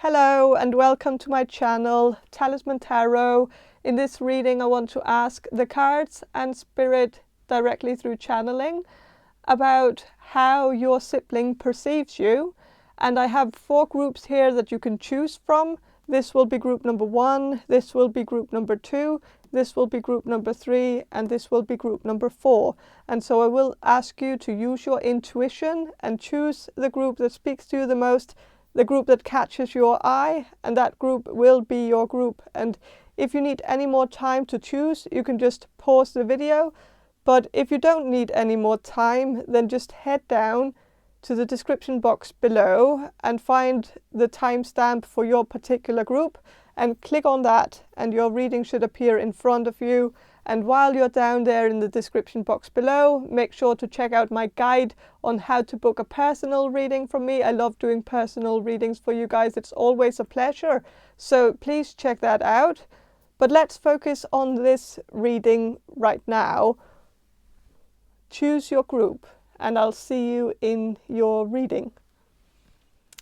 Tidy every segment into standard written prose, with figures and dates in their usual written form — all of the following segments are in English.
Hello and welcome to my channel, Talisman Tarot. In this reading I want to ask the cards and spirit directly through channeling about how your sibling perceives you. And I have 4 groups here that you can choose from. This will be group number 1, this will be group number 2, this will be group number 3, and this will be group number 4. And so I will ask you to use your intuition and choose the group that speaks to you the most, the group that catches your eye, and that group will be your group. And if you need any more time to choose, you can just pause the video. But if you don't need any more time, then just head down to the description box below and find the timestamp for your particular group and click on that, and your reading should appear in front of you. And while you're down there in the description box below, make sure to check out my guide on how to book a personal reading from me. I love doing personal readings for you guys. It's always a pleasure. So please check that out. But let's focus on this reading right now. Choose your group and I'll see you in your reading.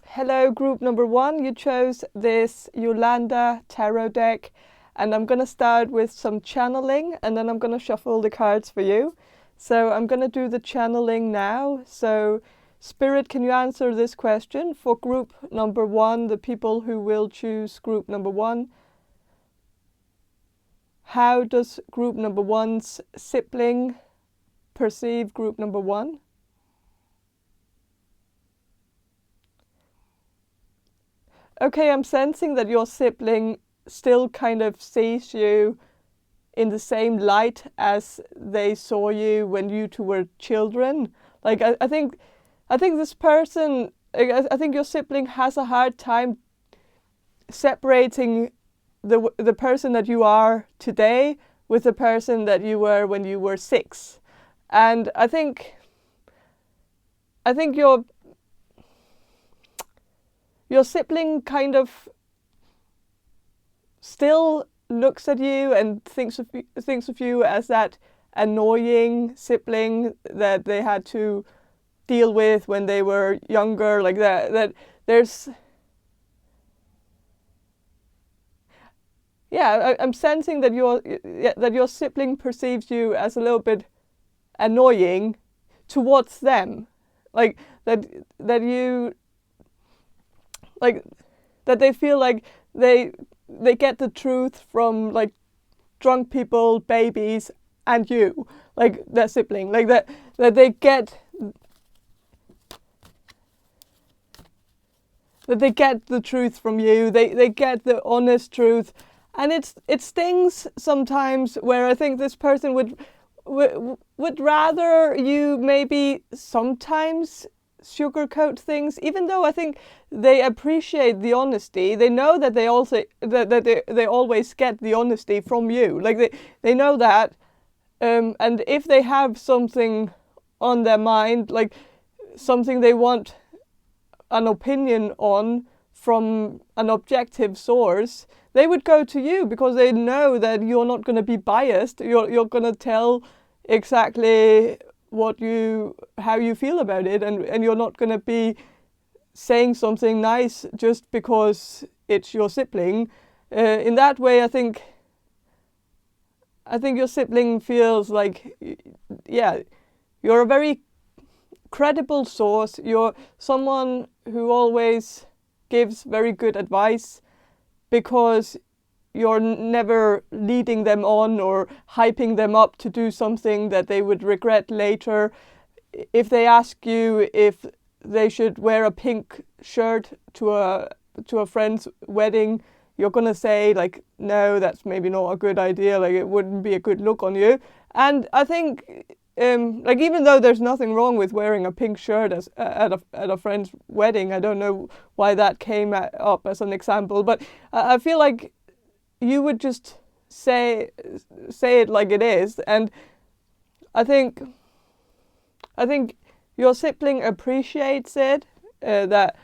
Hello, group number 1. You chose this Jolanda Tarot deck. And I'm going to start with some channeling, and then I'm going to shuffle the cards for you. So I'm going to do the channeling now. So Spirit, can you answer this question for group number 1, the people who will choose group number 1? How does group number 1's sibling perceive group number 1? Okay, I'm sensing that your sibling still kind of sees you in the same light as they saw you when you two were children. Like I think this person, I think your sibling has a hard time separating the person that you are today with the person that you were when you were 6. And I think your sibling kind of still looks at you and thinks of you as that annoying sibling that they had to deal with when they were younger, like that there's, yeah, I'm sensing that your sibling perceives you as a little bit annoying towards them, like that you, like that they feel like they get the truth from like drunk people, babies, and you, like their sibling, like that they get the truth from you. They get the honest truth, and it stings sometimes. Where I think this person would rather you maybe sometimes sugarcoat things, even though I think they appreciate the honesty. They know that they also they always get the honesty from you. Like they know that, and if they have something on their mind, like something they want an opinion on from an objective source, they would go to you because they know that you're not going to be biased. You're going to tell exactly how you feel about it, and you're not going to be saying something nice just because it's your sibling. In that way, I think your sibling feels like, yeah, you're a very credible source. You're someone who always gives very good advice because you're never leading them on or hyping them up to do something that they would regret later. If they ask you if they should wear a pink shirt to a friend's wedding, you're gonna say like, no, that's maybe not a good idea. Like it wouldn't be a good look on you. And I think, like even though there's nothing wrong with wearing a pink shirt at a friend's wedding, I don't know why that came up as an example, but I feel like you would just say it like it is. And I think your sibling appreciates it, that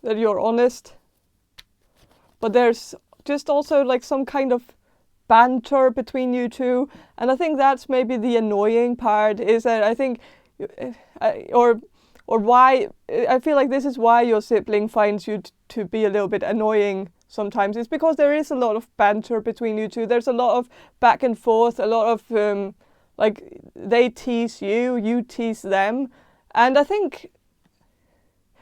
you're honest, but there's just also like some kind of banter between you two. And I think that's maybe the annoying part, is that I think or or why, I feel like this is why your sibling finds you to be a little bit annoying sometimes. It's because there is a lot of banter between you two. There's a lot of back and forth, a lot of like they tease you, you tease them. And I think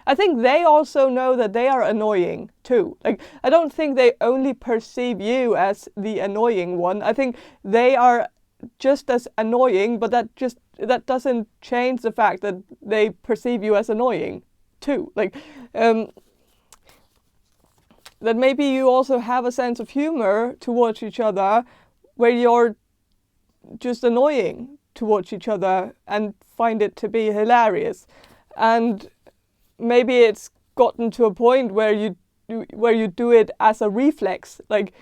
they also know that they are annoying too. Like, I don't think they only perceive you as the annoying one. I think they are just as annoying, but that doesn't change the fact that they perceive you as annoying too. Like, that maybe you also have a sense of humor towards each other, where you're just annoying towards each other and find it to be hilarious. And maybe it's gotten to a point where you do it as a reflex. Like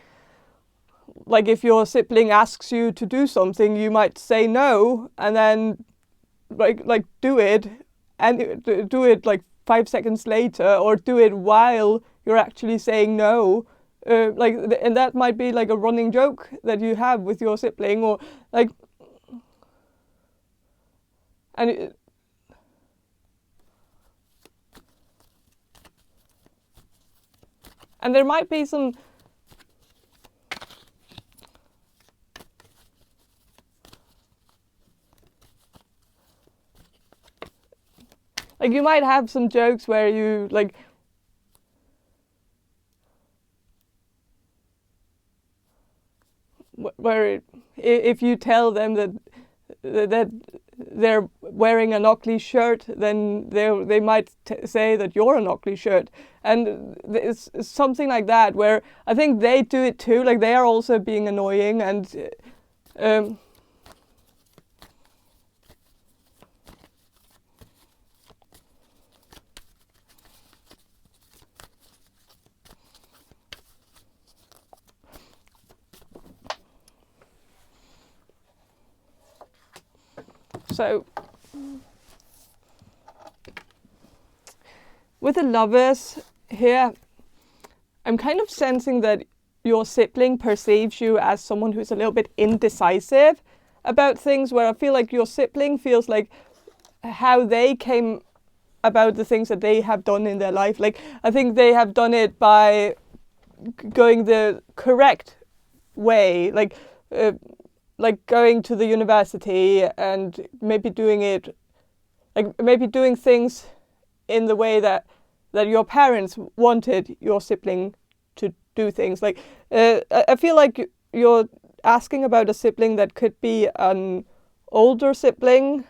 if your sibling asks you to do something, you might say no, and then like do it, and do it like 5 seconds later, or do it while you're actually saying no. And that might be like a running joke that you have with your sibling, or like, and there might be some like, you might have some jokes where you like where if you tell them that they're wearing an ugly shirt, then they might say that you're an ugly shirt. And it's something like that, where I think they do it too. Like, they are also being annoying, and so with the Lovers here, I'm kind of sensing that your sibling perceives you as someone who's a little bit indecisive about things, where I feel like your sibling feels like how they came about the things that they have done in their life. Like, I think they have done it by going the correct way, like going to the university, and maybe doing it, like maybe doing things in the way that your parents wanted your sibling to do things. Like, I feel like you're asking about a sibling that could be an older sibling,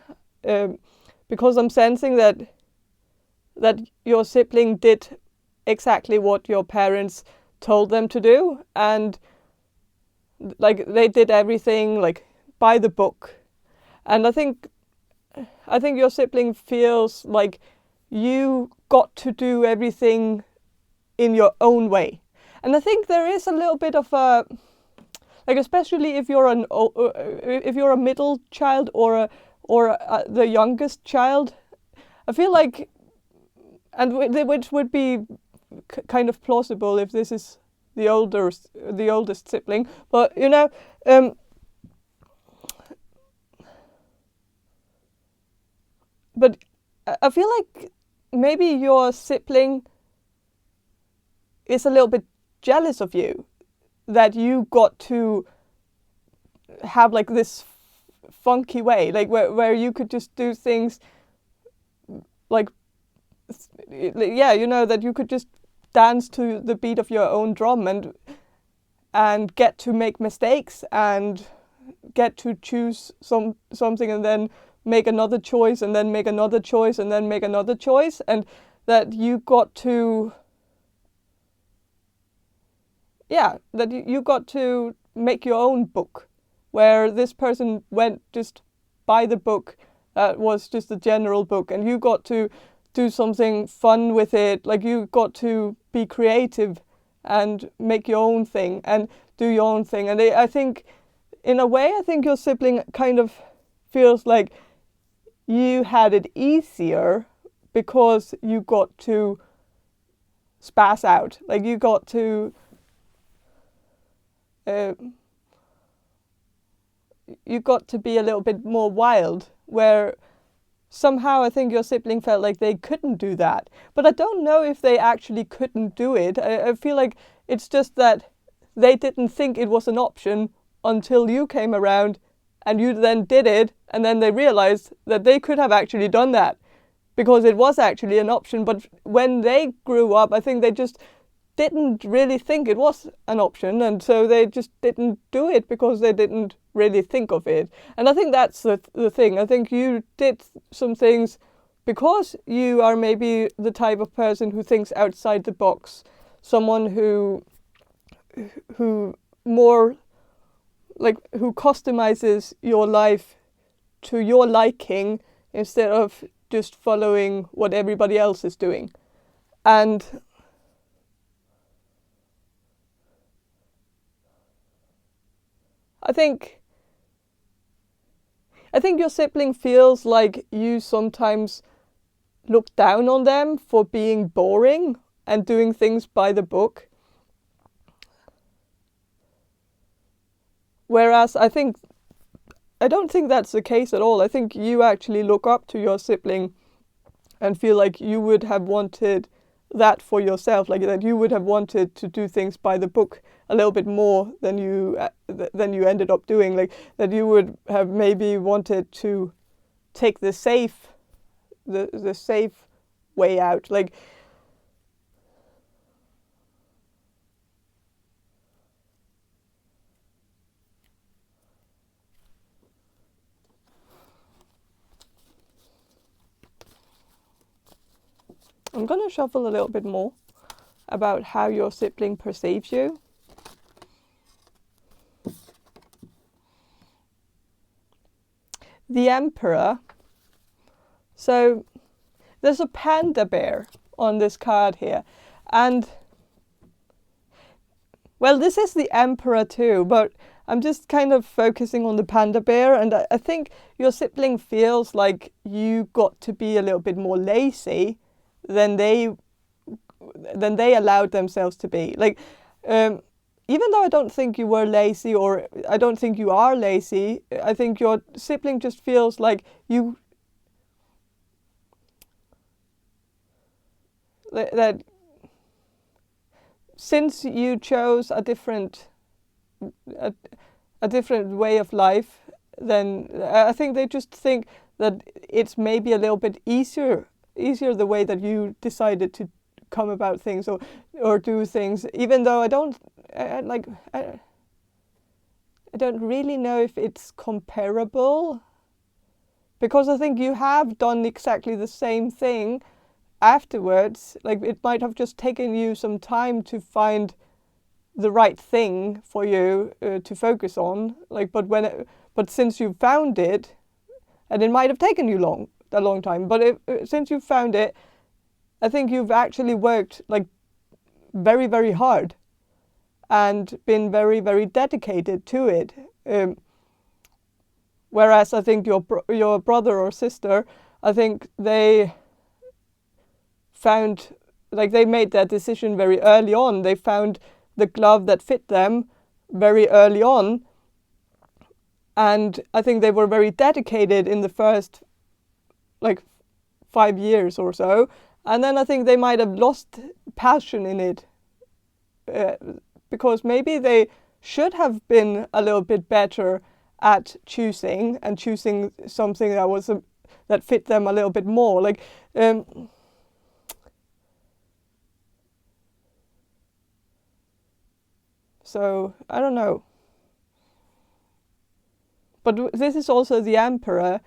because I'm sensing that your sibling did exactly what your parents told them to do, and like they did everything like by the book. And I think your sibling feels like you got to do everything in your own way. And I think there is a little bit of a, like, especially if you're a middle child or the youngest child, I feel like, and which would be kind of plausible if this is the oldest sibling, but but I feel like maybe your sibling is a little bit jealous of you, that you got to have like this funky way, like where you could just do things like, yeah, that you could just dance to the beat of your own drum, and get to make mistakes, and get to choose something, and then make another choice, and then make another choice, and then make another choice, and that you got to, yeah, that you got to make your own book, where this person went just by the book that was just a general book, and you got to do something fun with it. Like, you got to be creative and make your own thing and do your own thing. And I think, in a way, I think your sibling kind of feels like you had it easier because you got to spaz out. Like, you got to be a little bit more wild, where somehow I think your sibling felt like they couldn't do that. But I don't know if they actually couldn't do it. I feel like it's just that they didn't think it was an option until you came around and you then did it, and then they realized that they could have actually done that because it was actually an option. But when they grew up, I think they just didn't really think it was an option, and so they just didn't do it because they didn't really think of it. And I think that's the thing. I think you did some things because you are maybe the type of person who thinks outside the box, someone who more like who customizes your life to your liking instead of just following what everybody else is doing. And I think your sibling feels like you sometimes look down on them for being boring and doing things by the book. Whereas I don't think that's the case at all. I think you actually look up to your sibling and feel like you would have wanted that for yourself, like that you would have wanted to do things by the book a little bit more than you ended up doing, like that you would have maybe wanted to take the safe way out. Like I'm going to shuffle a little bit more about how your sibling perceives you. The Emperor. So there's a panda bear on this card here. And, well, this is the Emperor too, but I'm just kind of focusing on the panda bear. And I think your sibling feels like you got to be a little bit more lazy than they allowed themselves to be. Like, even though I don't think you were lazy, or I don't think you are lazy, I think your sibling just feels like that since you chose a different way of life, then I think they just think that it's maybe a little bit easier the way that you decided to come about things or do things, even though I don't really know if it's comparable, because I think you have done exactly the same thing afterwards. Like, it might have just taken you some time to find the right thing for you to focus on, like, but since you found it, and it might have taken you a long time, but since you found it, I think you've actually worked like very, very hard and been very, very dedicated to it. Whereas I think your brother or sister, I think they found, like, they made their decision very early on. They found the glove that fit them very early on. And I think they were very dedicated in the first, like, 5 years or so. And then I think they might have lost passion in it because maybe they should have been a little bit better at choosing something that fit them a little bit more. Like, so I don't know. But this is also the Emperor.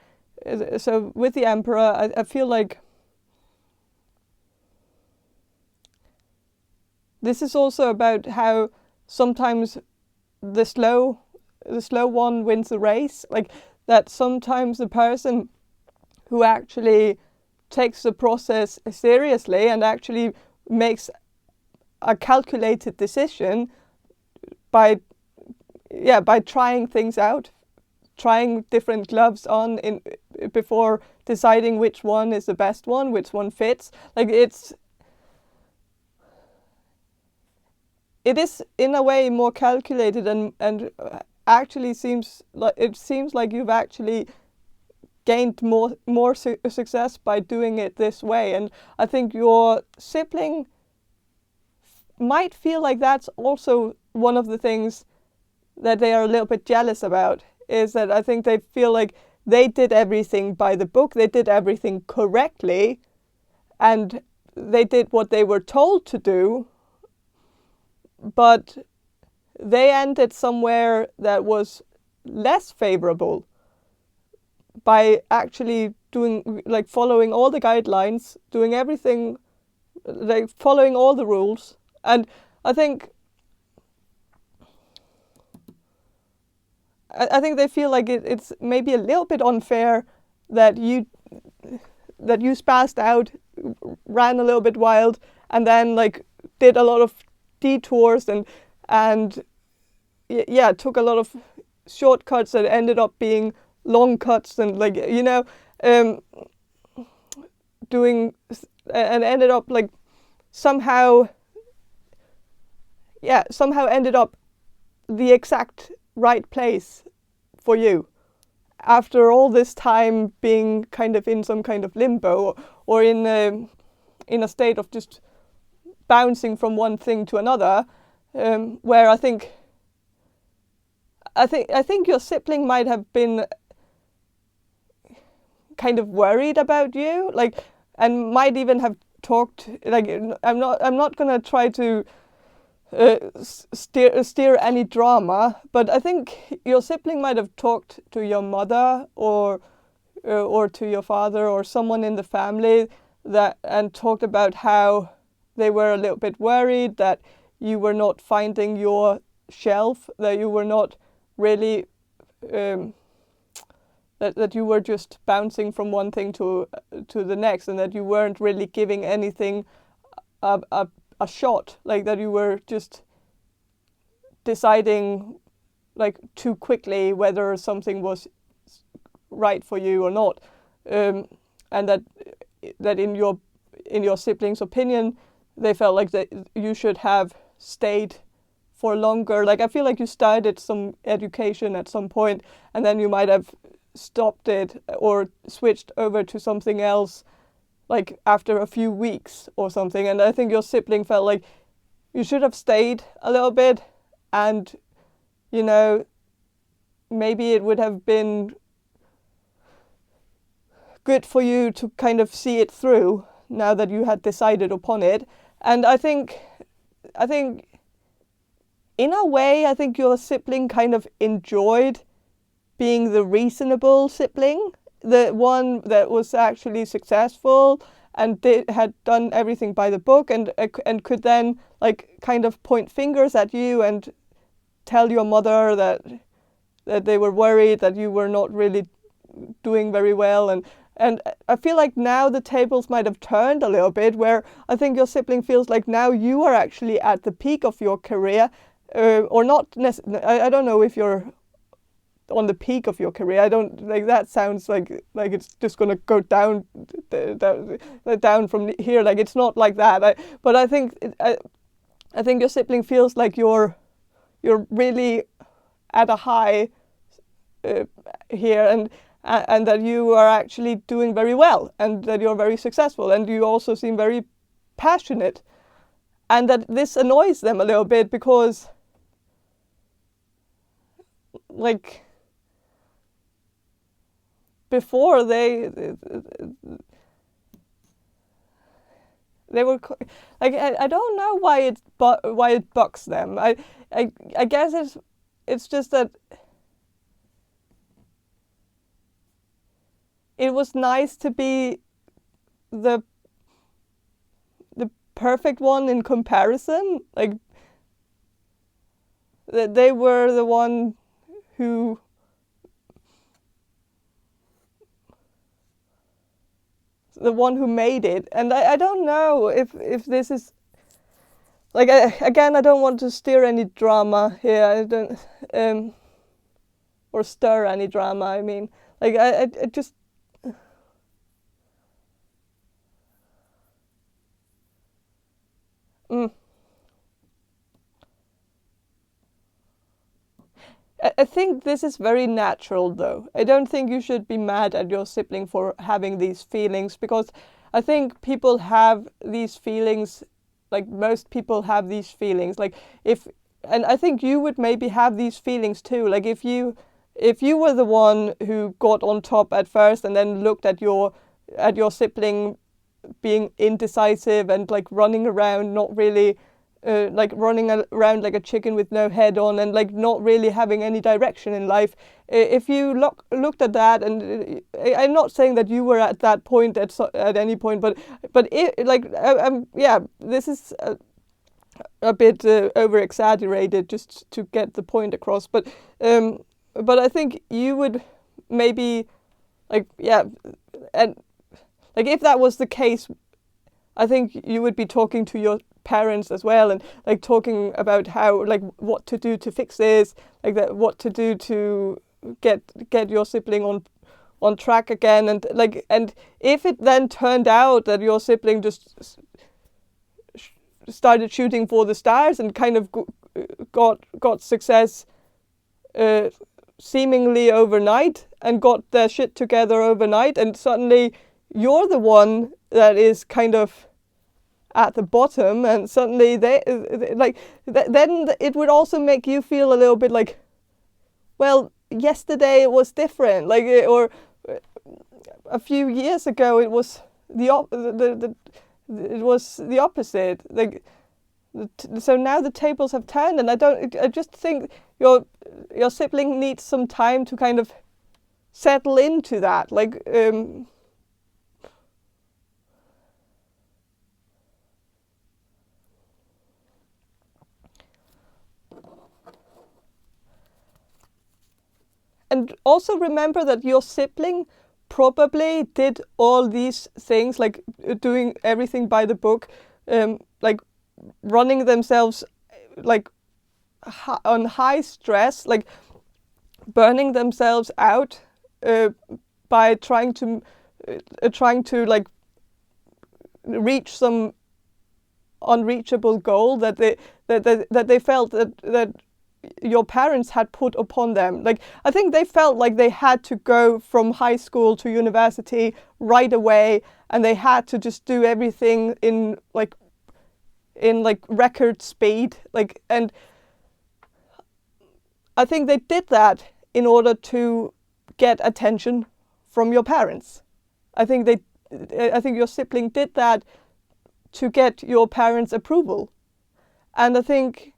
So with the Emperor, I feel like this is also about how sometimes the slow one wins the race. Like, that sometimes the person who actually takes the process seriously and actually makes a calculated decision by trying things out, trying different gloves on before deciding which one is the best one, which one fits. Like, it is in a way more calculated and actually seems like you've actually gained more success by doing it this way. And I think your sibling might feel like that's also one of the things that they are a little bit jealous about, is that I think they feel like they did everything by the book, they did everything correctly, and they did what they were told to do, but they ended somewhere that was less favorable by actually doing, like, following all the guidelines, doing everything, like following all the rules. And I think they feel like it's maybe a little bit unfair that you spazzed out, ran a little bit wild, and then like did a lot of detours and took a lot of shortcuts that ended up being long cuts, and like, you know, doing, and ended up like somehow ended up the exact right place for you after all this time being kind of in some kind of limbo, or in a state of just bouncing from one thing to another, where I think your sibling might have been kind of worried about you, like, and might even have talked, like, I'm not gonna try to steer any drama, but I think your sibling might have talked to your mother or to your father or someone in the family, and talked about how they were a little bit worried that you were not finding your shelf, that you were not really that you were just bouncing from one thing to the next, and that you weren't really giving anything a shot, like that you were just deciding like too quickly whether something was right for you or not, and that in your siblings' opinion, they felt like that you should have stayed for longer. Like, I feel like you started some education at some point, and then you might have stopped it or switched over to something else like after a few weeks or something. And I think your sibling felt like you should have stayed a little bit, and, you know, maybe it would have been good for you to kind of see it through now that you had decided upon it. And I think in a way, I think your sibling kind of enjoyed being the reasonable sibling, the one that was actually successful and had done everything by the book, and could then like kind of point fingers at you and tell your mother that they were worried that you were not really doing very well. And I feel like now the tables might have turned a little bit, where I think your sibling feels like now you are actually at the peak of your career, or not. I don't know if you're on the peak of your career. I don't, like, that sounds like it's just going to go down from here. Like, it's not like that. But I think your sibling feels like you're really at a high here, and that you are actually doing very well, and that you're very successful, and you also seem very passionate, and that this annoys them a little bit because, like, before they were like, I don't know why it bugs them. I guess it's just that it was nice to be the perfect one in comparison, like that they were the one who made it. And I don't know if this is, like, again, I don't want to steer any drama here. I don't or stir any drama. I mean, like, I just I think this is very natural, though. I don't think you should be mad at your sibling for having these feelings, because I think people have these feelings, like most people have these feelings. Like and I think you would maybe have these feelings too. Like if you were the one who got on top at first and then looked at your sibling being indecisive and like running around, not really like running around like a chicken with no head on, and like not really having any direction in life. If you looked at that, and I'm not saying that you were at that point at any point, but this is a bit over exaggerated just to get the point across. But I think you would maybe and like if that was the case, I think you would be talking to your parents as well, and like talking about how, like, what to do to fix this, like that, what to do to get your sibling on track again, and if it then turned out that your sibling just started shooting for the stars and kind of got success seemingly overnight and got their shit together overnight, and suddenly you're the one that is kind of at the bottom, and suddenly then it would also make you feel a little bit like, well, yesterday it was different, like, or a few years ago it was it was the opposite. Like, so now the tables have turned, and I just think your sibling needs some time to kind of settle into that, like. And also remember that your sibling probably did all these things, like doing everything by the book, like running themselves like on high stress, like burning themselves out by trying to like reach some unreachable goal that they felt that your parents had put upon them. Like, I think they felt like they had to go from high school to university right away, and they had to just do everything in record speed. Like, and I think they did that in order to get attention from your parents. I think your sibling did that to get your parents' approval, and I think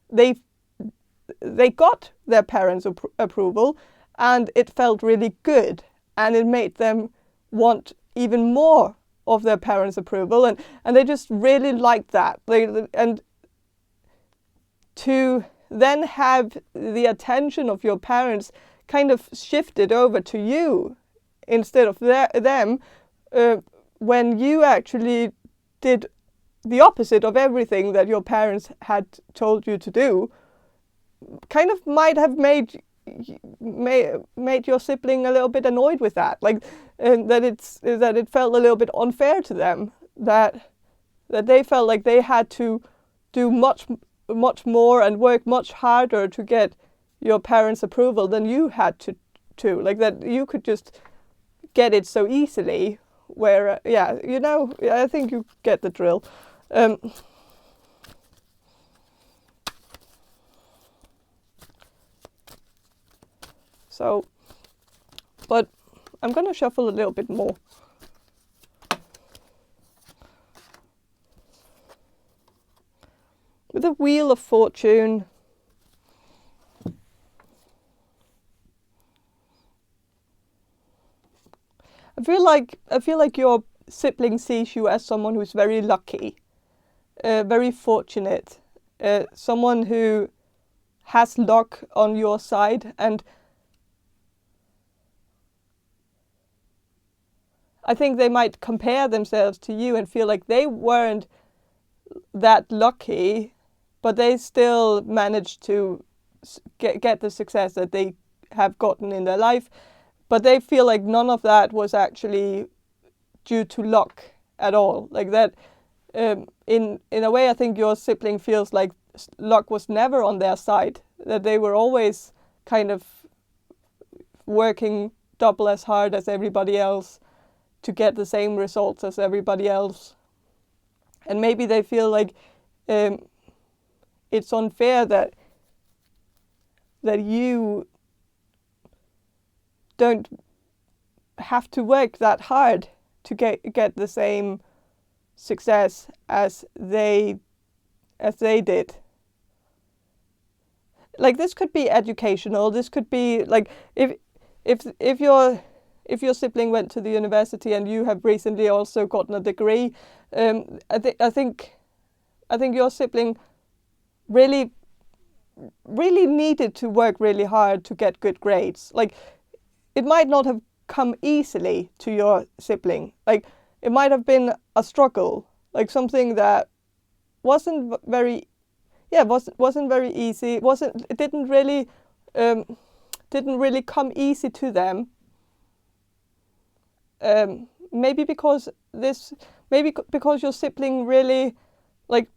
they got their parents' approval, and it felt really good, and it made them want even more of their parents' approval, and they just really liked that. And to then have the attention of your parents kind of shifted over to you instead of them, when you actually did the opposite of everything that your parents had told you to do, kind of might have made your sibling a little bit annoyed with that, like, that it felt a little bit unfair to them, that they felt like they had to do much more and work much harder to get your parents' approval than you had to, like, that you could just get it so easily. Where I think you get the drill. So, but I'm going to shuffle a little bit more. With the Wheel of Fortune, I feel like your sibling sees you as someone who's very lucky, very fortunate, someone who has luck on your side, and I think they might compare themselves to you and feel like they weren't that lucky, but they still managed to get the success that they have gotten in their life. But they feel like none of that was actually due to luck at all. Like that, in a way, I think your sibling feels like luck was never on their side. That they were always kind of working double as hard as everybody else to get the same results as everybody else. And maybe they feel like it's unfair that you don't have to work that hard to get the same success as they did. Like, this could be educational. This could be like if your sibling went to the university and you have recently also gotten a degree. I think your sibling really needed to work really hard to get good grades. Like, it might not have come easily to your sibling. Like, it might have been a struggle, like something that wasn't very easy. It didn't really come easy to them. Maybe because your sibling really like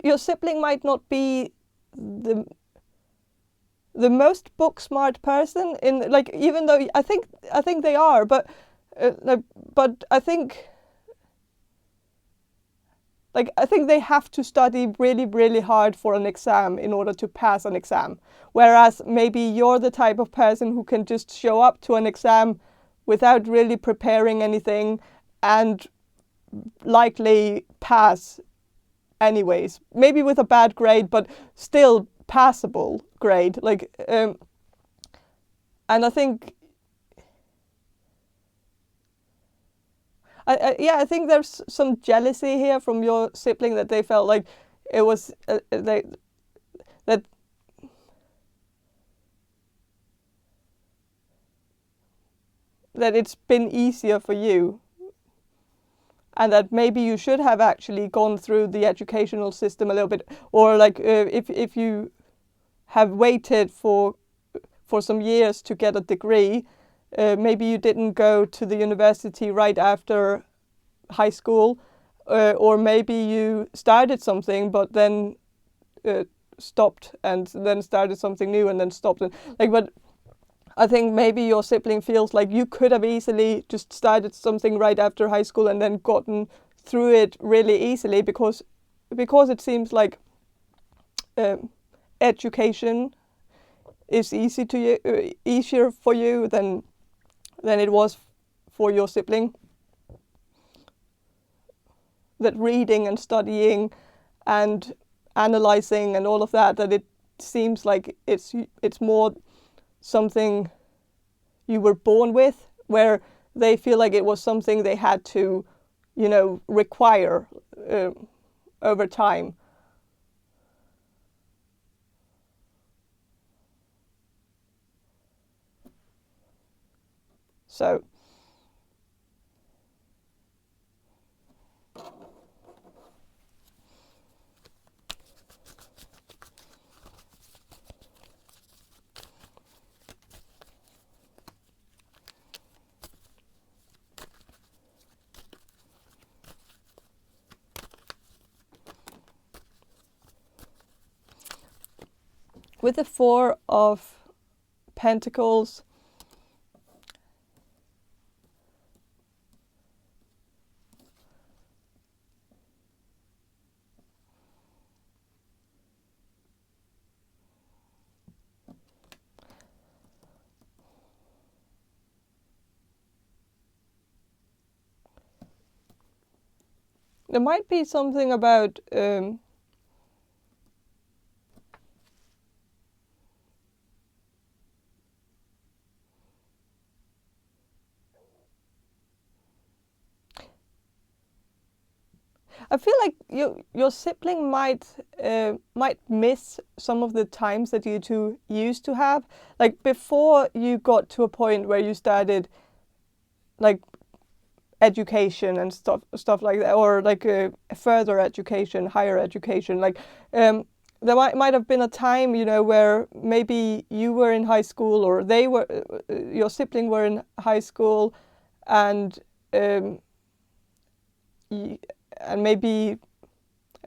your sibling might not be the most book smart person in, like, even though I think they are, but I think they have to study really, really hard for an exam in order to pass an exam. Whereas maybe you're the type of person who can just show up to an exam without really preparing anything and likely pass anyways. Maybe with a bad grade, but still passable grade. Like, and I think I think there's some jealousy here from your sibling, that they felt like it was that it's been easier for you, and that maybe you should have actually gone through the educational system a little bit, or like if you have waited for some years to get a degree. Maybe you didn't go to the university right after high school, or maybe you started something but then stopped, and then started something new and then stopped. But I think maybe your sibling feels like you could have easily just started something right after high school and then gotten through it really easily, because it seems like education is easier for you than it was for your sibling. That reading and studying and analyzing and all of that it seems like it's more something you were born with, where they feel like it was something they had to, require over time. So with the Four of Pentacles, there might be something about I feel like your sibling might miss some of the times that you two used to have, like before you got to a point where you started like education and stuff like that, or like further education, higher education. Like there might have been a time, where maybe you were in high school, or they were, your sibling were in high school, and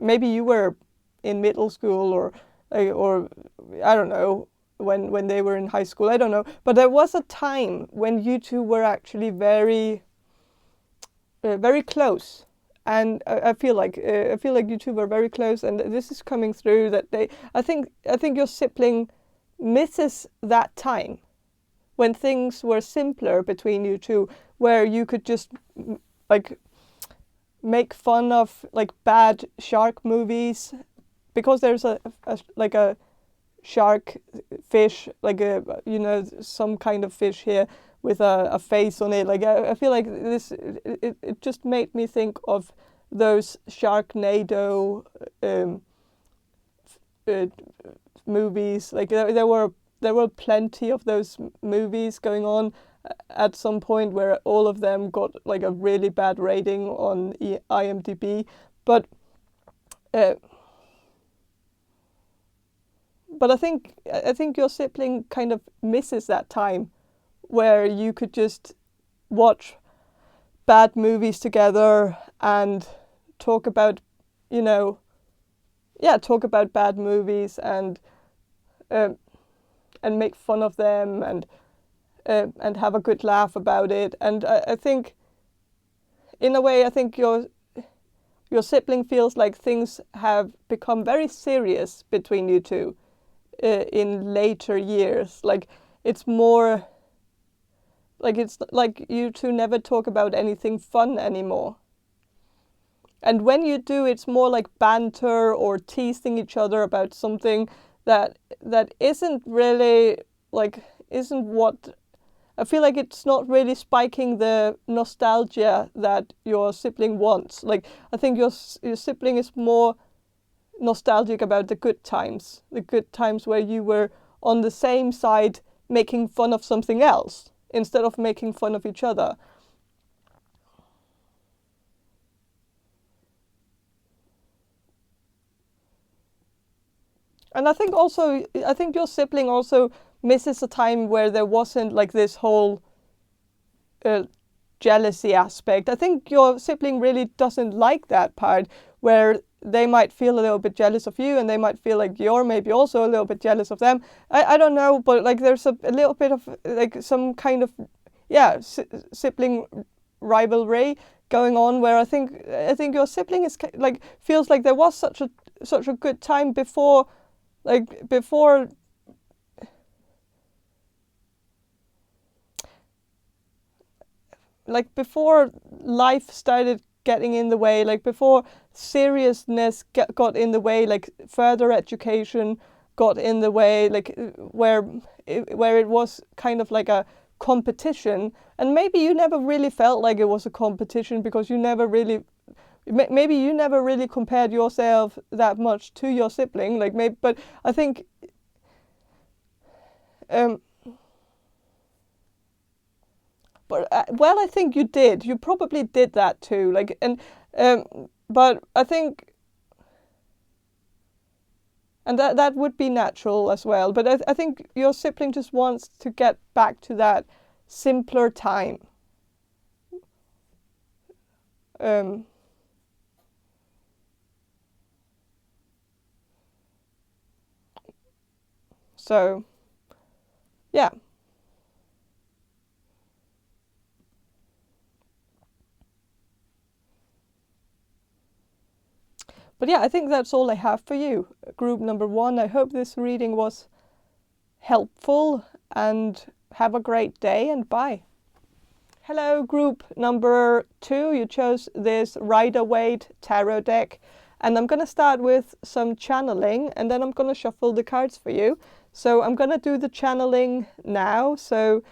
maybe you were in middle school, or I don't know, when they were in high school. I don't know, but there was a time when you two were actually very very close. And I feel like you two were very close, and this is coming through that I think your sibling misses that time when things were simpler between you two, where you could just like make fun of like bad shark movies, because there's a shark fish, like some kind of fish here with a face on it. Like I feel like this it just made me think of those Sharknado movies. Like there were plenty of those movies going on at some point, where all of them got like a really bad rating on IMDb, but I think your sibling kind of misses that time where you could just watch bad movies together and talk about bad movies and make fun of them and have a good laugh about it. And I think, in a way, I think your sibling feels like things have become very serious between you two in later years. Like it's more like you two never talk about anything fun anymore. And when you do, it's more like banter or teasing each other about something that isn't really isn't what I feel like. It's not really spiking the nostalgia that your sibling wants. Like I think your sibling is more nostalgic about the good times where you were on the same side making fun of something else instead of making fun of each other. And I think your sibling also misses a time where there wasn't like this whole jealousy aspect. I think your sibling really doesn't like that part where they might feel a little bit jealous of you, and they might feel like you're maybe also a little bit jealous of them. I don't know, but like there's a little bit of like some kind of sibling rivalry going on, where I think your sibling is like feels like there was such a good time before life started getting in the way, like before seriousness got in the way, like further education got in the way, like where it was kind of like a competition. And maybe you never really felt like it was a competition because you never really compared yourself that much to your sibling, like maybe. But I think I think you did. You probably did that too. Like, and but I think, and that would be natural as well. But I think your sibling just wants to get back to that simpler time. So, yeah. But yeah, I think that's all I have for you, group number 1. I hope this reading was helpful, and have a great day, and bye. Hello, group number 2. You chose this Waite Tarot deck, and I'm going to start with some channeling, and then I'm going to shuffle the cards for you. So I'm going to do the channeling now. So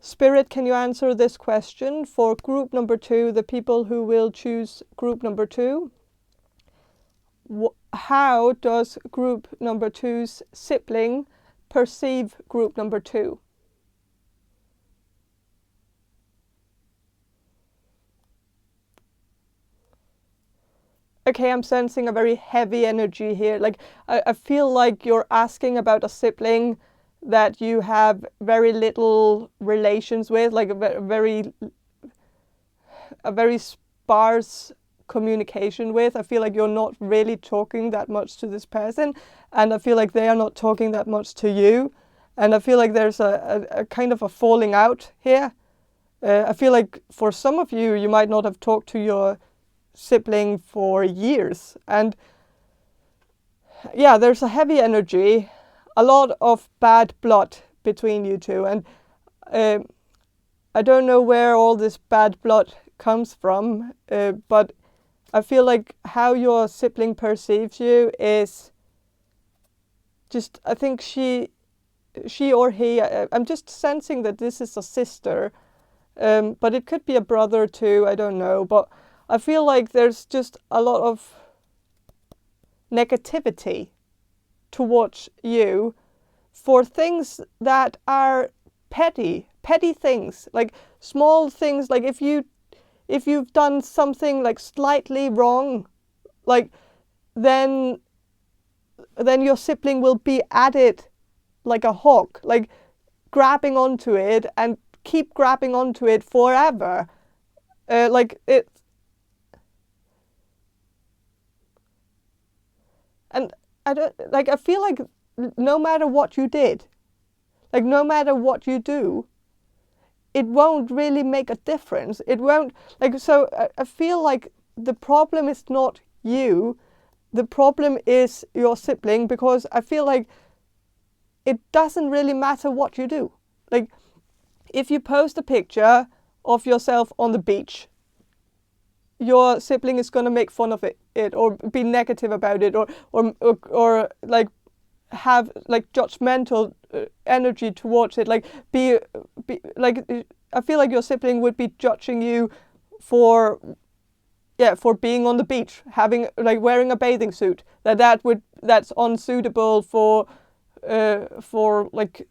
Spirit, can you answer this question for group number 2, the people who will choose group number 2? How does group number 2's sibling perceive group number 2? Okay, I'm sensing a very heavy energy here. Like I feel like you're asking about a sibling that you have very little relations with, like a very sparse communication with. I feel like you're not really talking that much to this person, and I feel like they are not talking that much to you. And I feel like there's a kind of a falling out here. I feel like for some of you, you might not have talked to your sibling for years. And yeah, there's a heavy energy, a lot of bad blood between you two. And I don't know where all this bad blood comes from, but I feel like how your sibling perceives you is just, I think she or he, I'm just sensing that this is a sister, but it could be a brother too, I don't know. But I feel like there's just a lot of negativity towards you for things that are petty things, like small things, like if you've done something like slightly wrong, like then your sibling will be at it like a hawk, like grabbing onto it and keep grabbing onto it forever. Like it, and I feel like no matter what you did, like no matter what you do, it won't really make a difference. It won't, like, so I feel like the problem is not you, the problem is your sibling, because I feel like it doesn't really matter what you do. Like, if you post a picture of yourself on the beach, your sibling is going to make fun of it or be negative about it, or like have like judgmental energy towards it, like be like, I feel like your sibling would be judging you for being on the beach, having like wearing a bathing suit, that's unsuitable for like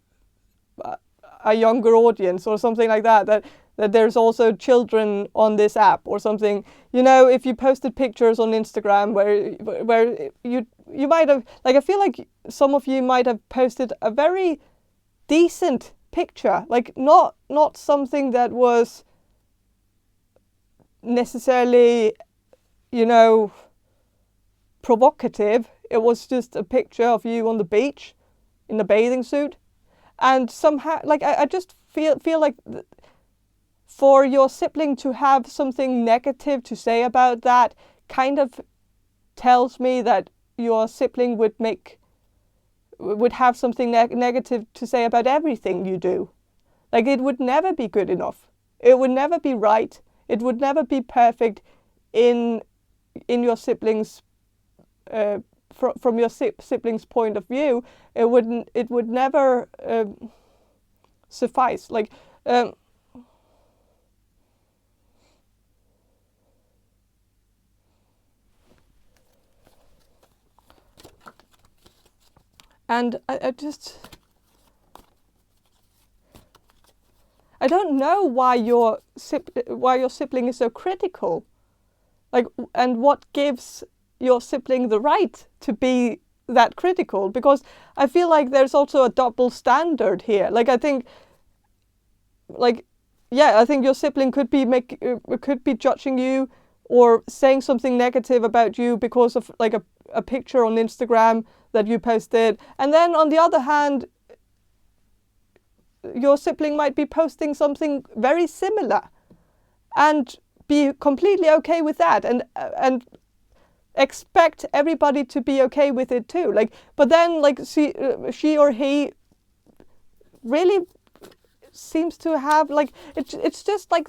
a younger audience or something like that there's also children on this app or something. You know, if you posted pictures on Instagram where you might have, like, I feel like some of you might have posted a very decent picture, like not something that was necessarily, you know, provocative. It was just a picture of you on the beach in a bathing suit, and somehow, like, I just feel like for your sibling to have something negative to say about that kind of tells me that your sibling would have something negative to say about everything you do. Like, it would never be good enough. It would never be right. It would never be perfect in your siblings, from your siblings' point of view. It would never suffice. Like, and I don't know why your sibling is so critical, like, and what gives your sibling the right to be that critical, because I feel like there's also a double standard here. Like, I think, like, yeah, I think your sibling could be judging you or saying something negative about you because of like a picture on Instagram that you posted, and then on the other hand, your sibling might be posting something very similar and be completely okay with that, and expect everybody to be okay with it too. Like, but then, like, she or he really seems to have, like, it's just like,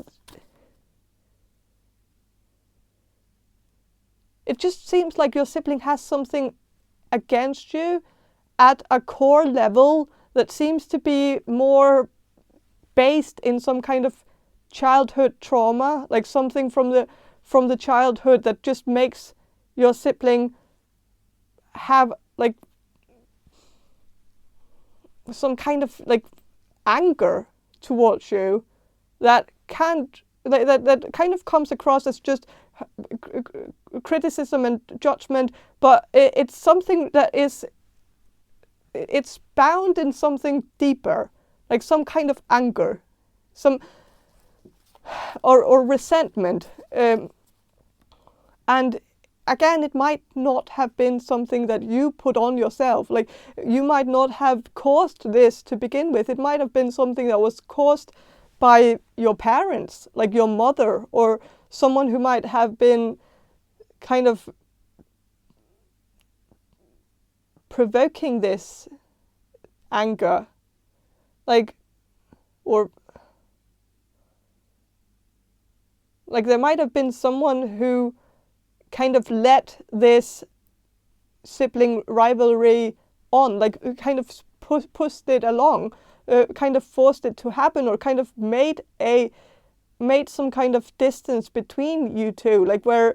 it just seems like your sibling has something against you at a core level that seems to be more based in some kind of childhood trauma, like something from the childhood that just makes your sibling have like some kind of like anger towards you that kind of comes across as just criticism and judgment, but it's something that it's bound in something deeper, like some kind of anger, or resentment, And again, it might not have been something that you put on yourself. Like, you might not have caused this to begin with. It might have been something that was caused by your parents, like your mother, or someone who might have been kind of provoking this anger, like, or like there might have been someone who kind of let this sibling rivalry on, like kind of pushed it along, kind of forced it to happen, or kind of made some kind of distance between you two, like where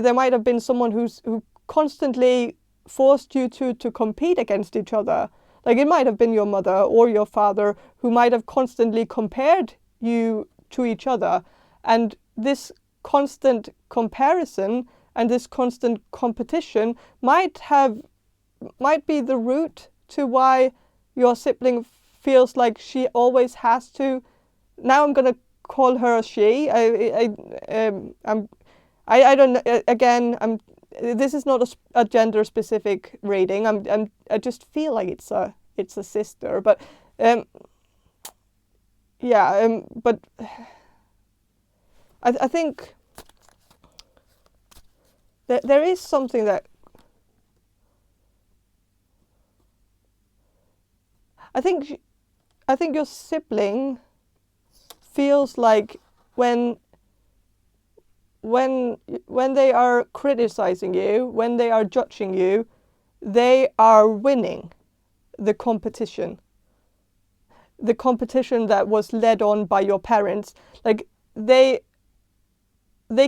there might have been someone who constantly forced you to compete against each other. Like, it might have been your mother or your father who might have constantly compared you to each other. And this constant comparison and this constant competition might be the root to why your sibling feels like she always has to. Now I'm going to call her a she. I don't know. Again, this is not a gender specific reading. I just feel like it's a sister, but yeah. But I think that there is something that I think your sibling feels like when they are criticizing you, when they are judging you, they are winning the competition. The competition that was led on by your parents. Like, they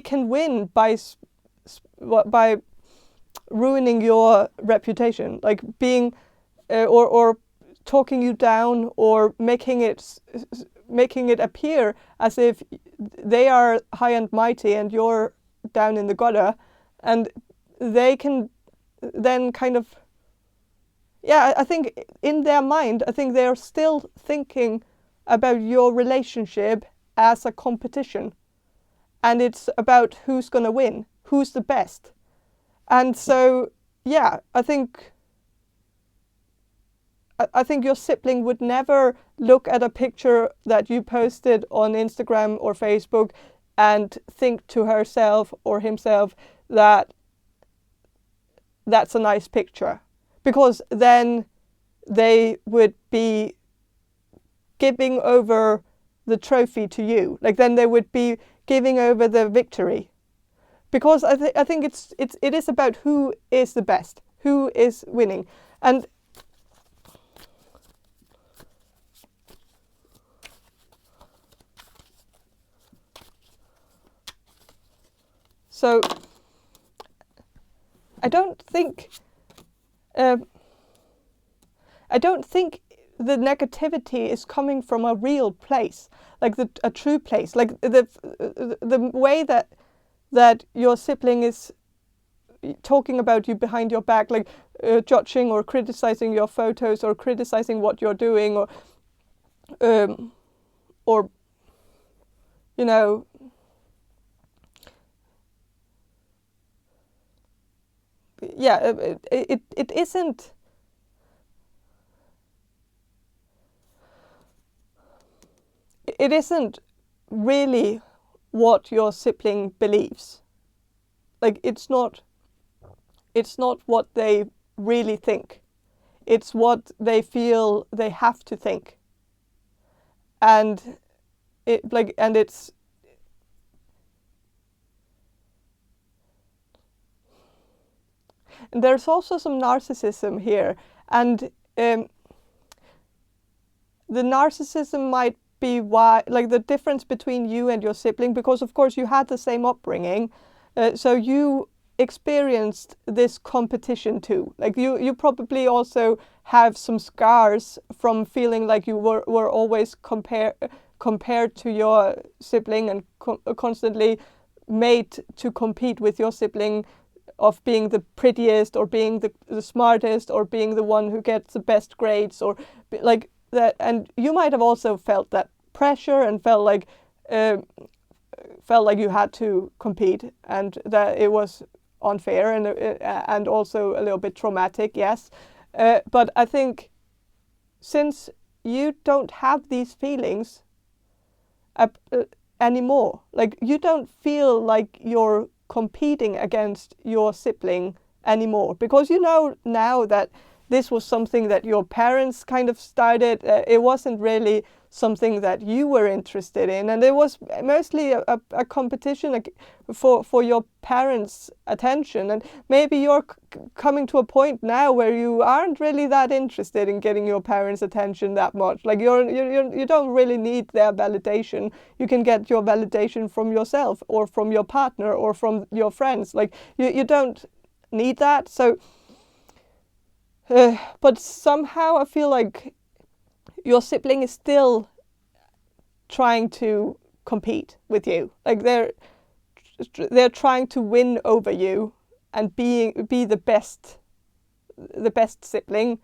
can win by ruining your reputation, like being or talking you down, or making it appear as if they are high and mighty and you're down in the gutter, and they can then kind of, yeah, I think in their mind, I think they're still thinking about your relationship as a competition, and it's about who's going to win, who's the best. And so, yeah, I think your sibling would never look at a picture that you posted on Instagram or Facebook and think to herself or himself that that's a nice picture, because then they would be giving over the trophy to you. Like, then they would be giving over the victory, because I think it is about who is the best, who is winning. And so I don't think the negativity is coming from a real place, like a true place, like the way that your sibling is talking about you behind your back, like judging or criticizing your photos, or criticizing what you're doing, or you know, yeah, it isn't. It isn't really what your sibling believes. Like, it's not what they really think. It's what they feel they have to think. And it's and there's also some narcissism here, and the narcissism might be why, like, the difference between you and your sibling, because of course you had the same upbringing, so you experienced this competition too. Like, you probably also have some scars from feeling like you were always compared to your sibling, and constantly made to compete with your sibling, of being the prettiest, or being the smartest, or being the one who gets the best grades, or like that. And you might have also felt that pressure and felt like felt like you had to compete, and that it was unfair and also a little bit traumatic, yes. But I think since you don't have these feelings anymore, like you don't feel like you're competing against your sibling anymore, because you know now that this was something that your parents kind of started. It wasn't really something that you were interested in, and it was mostly a competition for your parents' attention. And maybe you're coming to a point now where you aren't really that interested in getting your parents' attention that much. Like you don't really need their validation. You can get your validation from yourself or from your partner or from your friends. Like you don't need that. So but somehow I feel like your sibling is still trying to compete with you. Like they're trying to win over you and be the best sibling,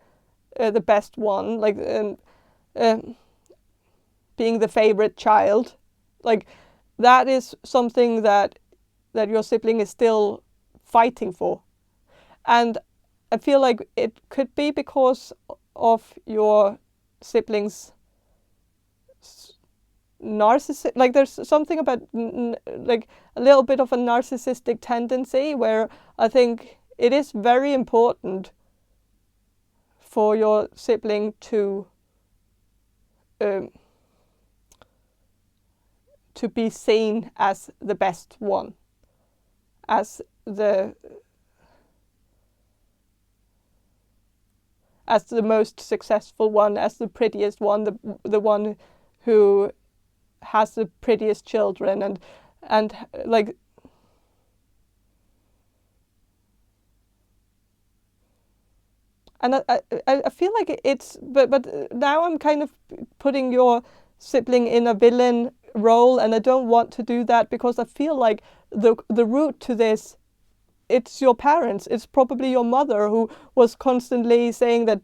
the best one. Like being the favorite child. Like that is something that your sibling is still fighting for, and I feel like it could be because of your siblings' narcissism. Like there's something about like a little bit of a narcissistic tendency, where I think it is very important for your sibling to be seen as the best one, as the most successful one, as the prettiest one, the one who has the prettiest children, and like and I feel like it's but now I'm kind of putting your sibling in a villain role, and I don't want to do that, because I feel like the root to this, it's your parents. It's probably your mother who was constantly saying that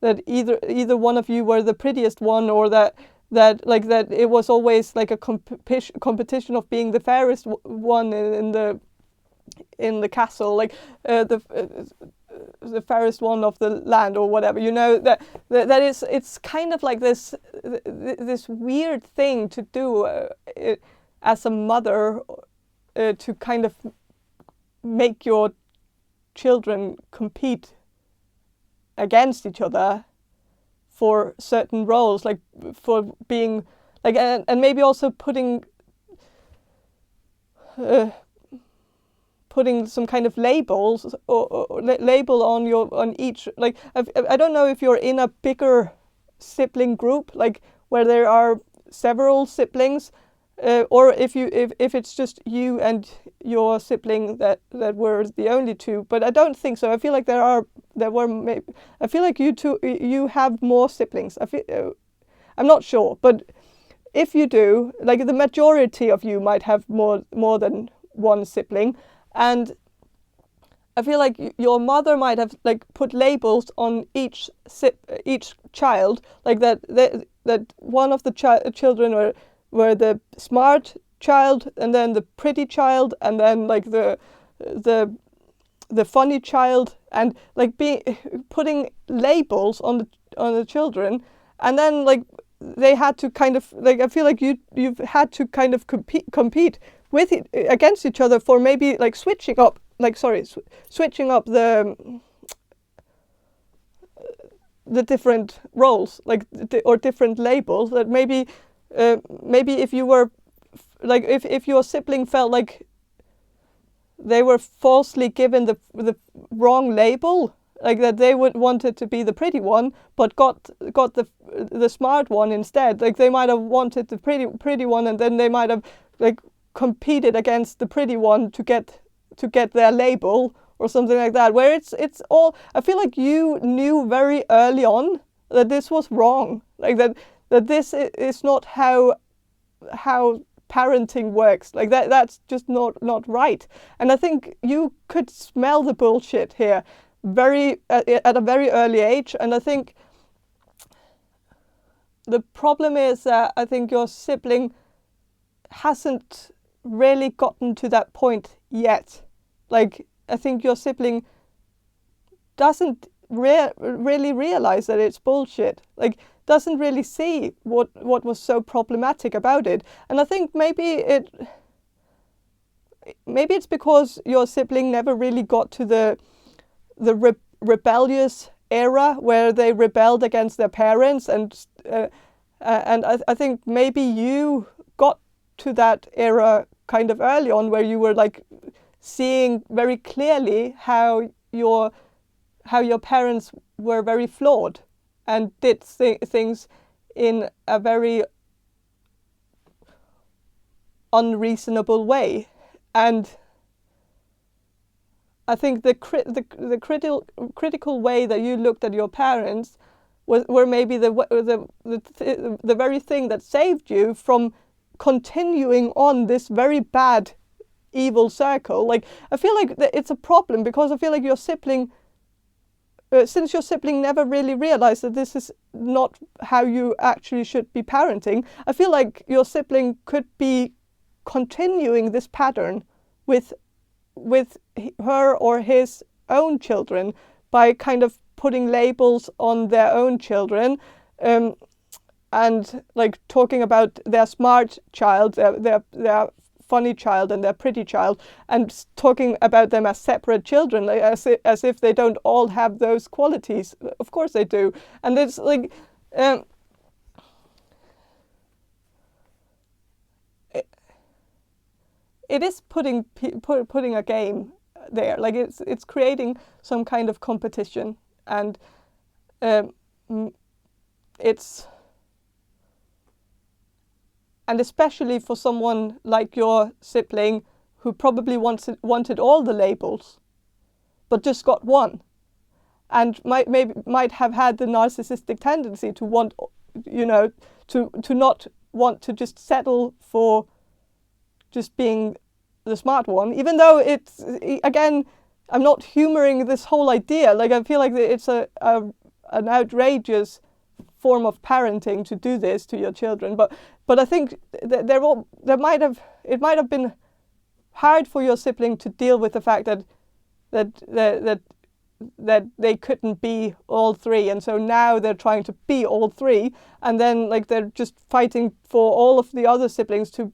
that either one of you were the prettiest one, or that it was always like a competition of being the fairest one in the castle, like the fairest one of the land, or whatever. You know, that is, it's kind of like this weird thing to do as a mother, to kind of make your children compete against each other for certain roles, like for being like, and maybe also putting some kind of labels or label on each. Like I don't know if you're in a bigger sibling group, like where there are several siblings, or if it's just you and your sibling that were the only two. But I don't think so. I feel like I feel like you have more siblings. I'm not sure, but if you do, like the majority of you might have more than one sibling, and I feel like your mother might have like put labels on each child, like that one of the children were the smart child, and then the pretty child, and then like the funny child, and like putting labels on the children, and then like they had to kind of like, I feel like you've had to kind of compete with it against each other for maybe like switching up the different roles, like or different labels, that maybe if you were like, if your sibling felt like they were falsely given the wrong label, like that they would wanted to be the pretty one but got the smart one instead. Like they might have wanted the pretty one, and then they might have like competed against the pretty one to get their label or something like that, where it's all, I feel like you knew very early on that this was wrong, like that this is not how parenting works, like that's just not right. And I think you could smell the bullshit here at a very early age. And I think the problem is that I think your sibling hasn't really gotten to that point yet. Like, I think your sibling doesn't really realize that it's bullshit. Like, doesn't really see what was so problematic about it. And I think maybe it's because your sibling never really got to the rebellious era where they rebelled against their parents, and I think maybe you got to that era kind of early on, where you were like seeing very clearly how your parents were very flawed and did things in a very unreasonable way. And I think the critical way that you looked at your parents were maybe the very thing that saved you from continuing on this very bad, evil circle. Like, I feel like it's a problem, because I feel like your sibling, since your sibling never really realized that this is not how you actually should be parenting, I feel like your sibling could be continuing this pattern with her or his own children by kind of putting labels on their own children, and like talking about their smart child, their funny child, and their pretty child, and talking about them as separate children, like, as if they don't all have those qualities. Of course they do. And it's like it is putting a game there. Like, it's creating some kind of competition, and and especially for someone like your sibling, who probably wanted all the labels, but just got one, and might have had the narcissistic tendency to want, to not want to just settle for just being the smart one, even though it's, again, I'm not humoring this whole idea. Like, I feel like it's an outrageous form of parenting to do this to your children, but I think it might have been hard for your sibling to deal with the fact that they couldn't be all three, and so now they're trying to be all three, and then like they're just fighting for all of the other siblings to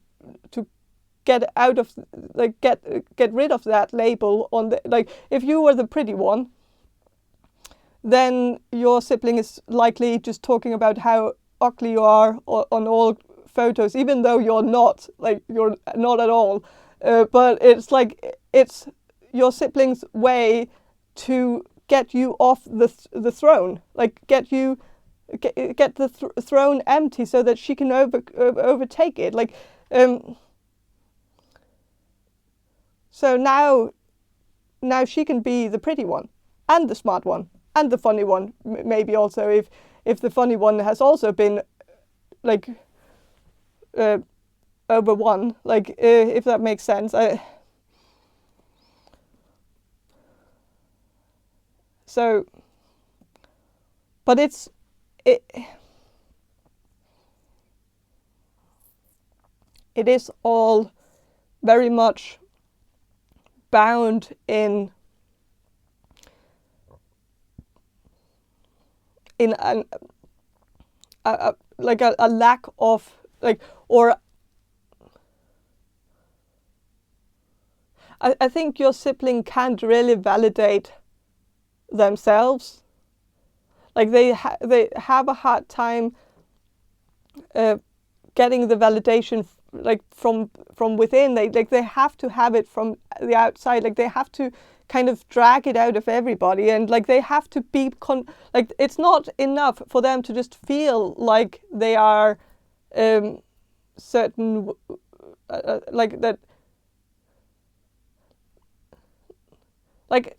get out of, like, get rid of that label on the, like, if you were the pretty one, then your sibling is likely just talking about how ugly you are on all photos, even though you're not at all. But it's like, it's your sibling's way to get you off the throne, like get the throne empty so that she can overtake it. Like, so now she can be the pretty one, and the smart one, and the funny one, maybe also, if the funny one has also been like over one, like, if that makes sense. But it is all very much bound in a lack of, like, or I think your sibling can't really validate themselves. Like, they have a hard time getting the validation like from within. They have to have it from the outside. Like, they have to kind of drag it out of everybody, and like they have to be like, it's not enough for them to just feel like they are certain like that, like,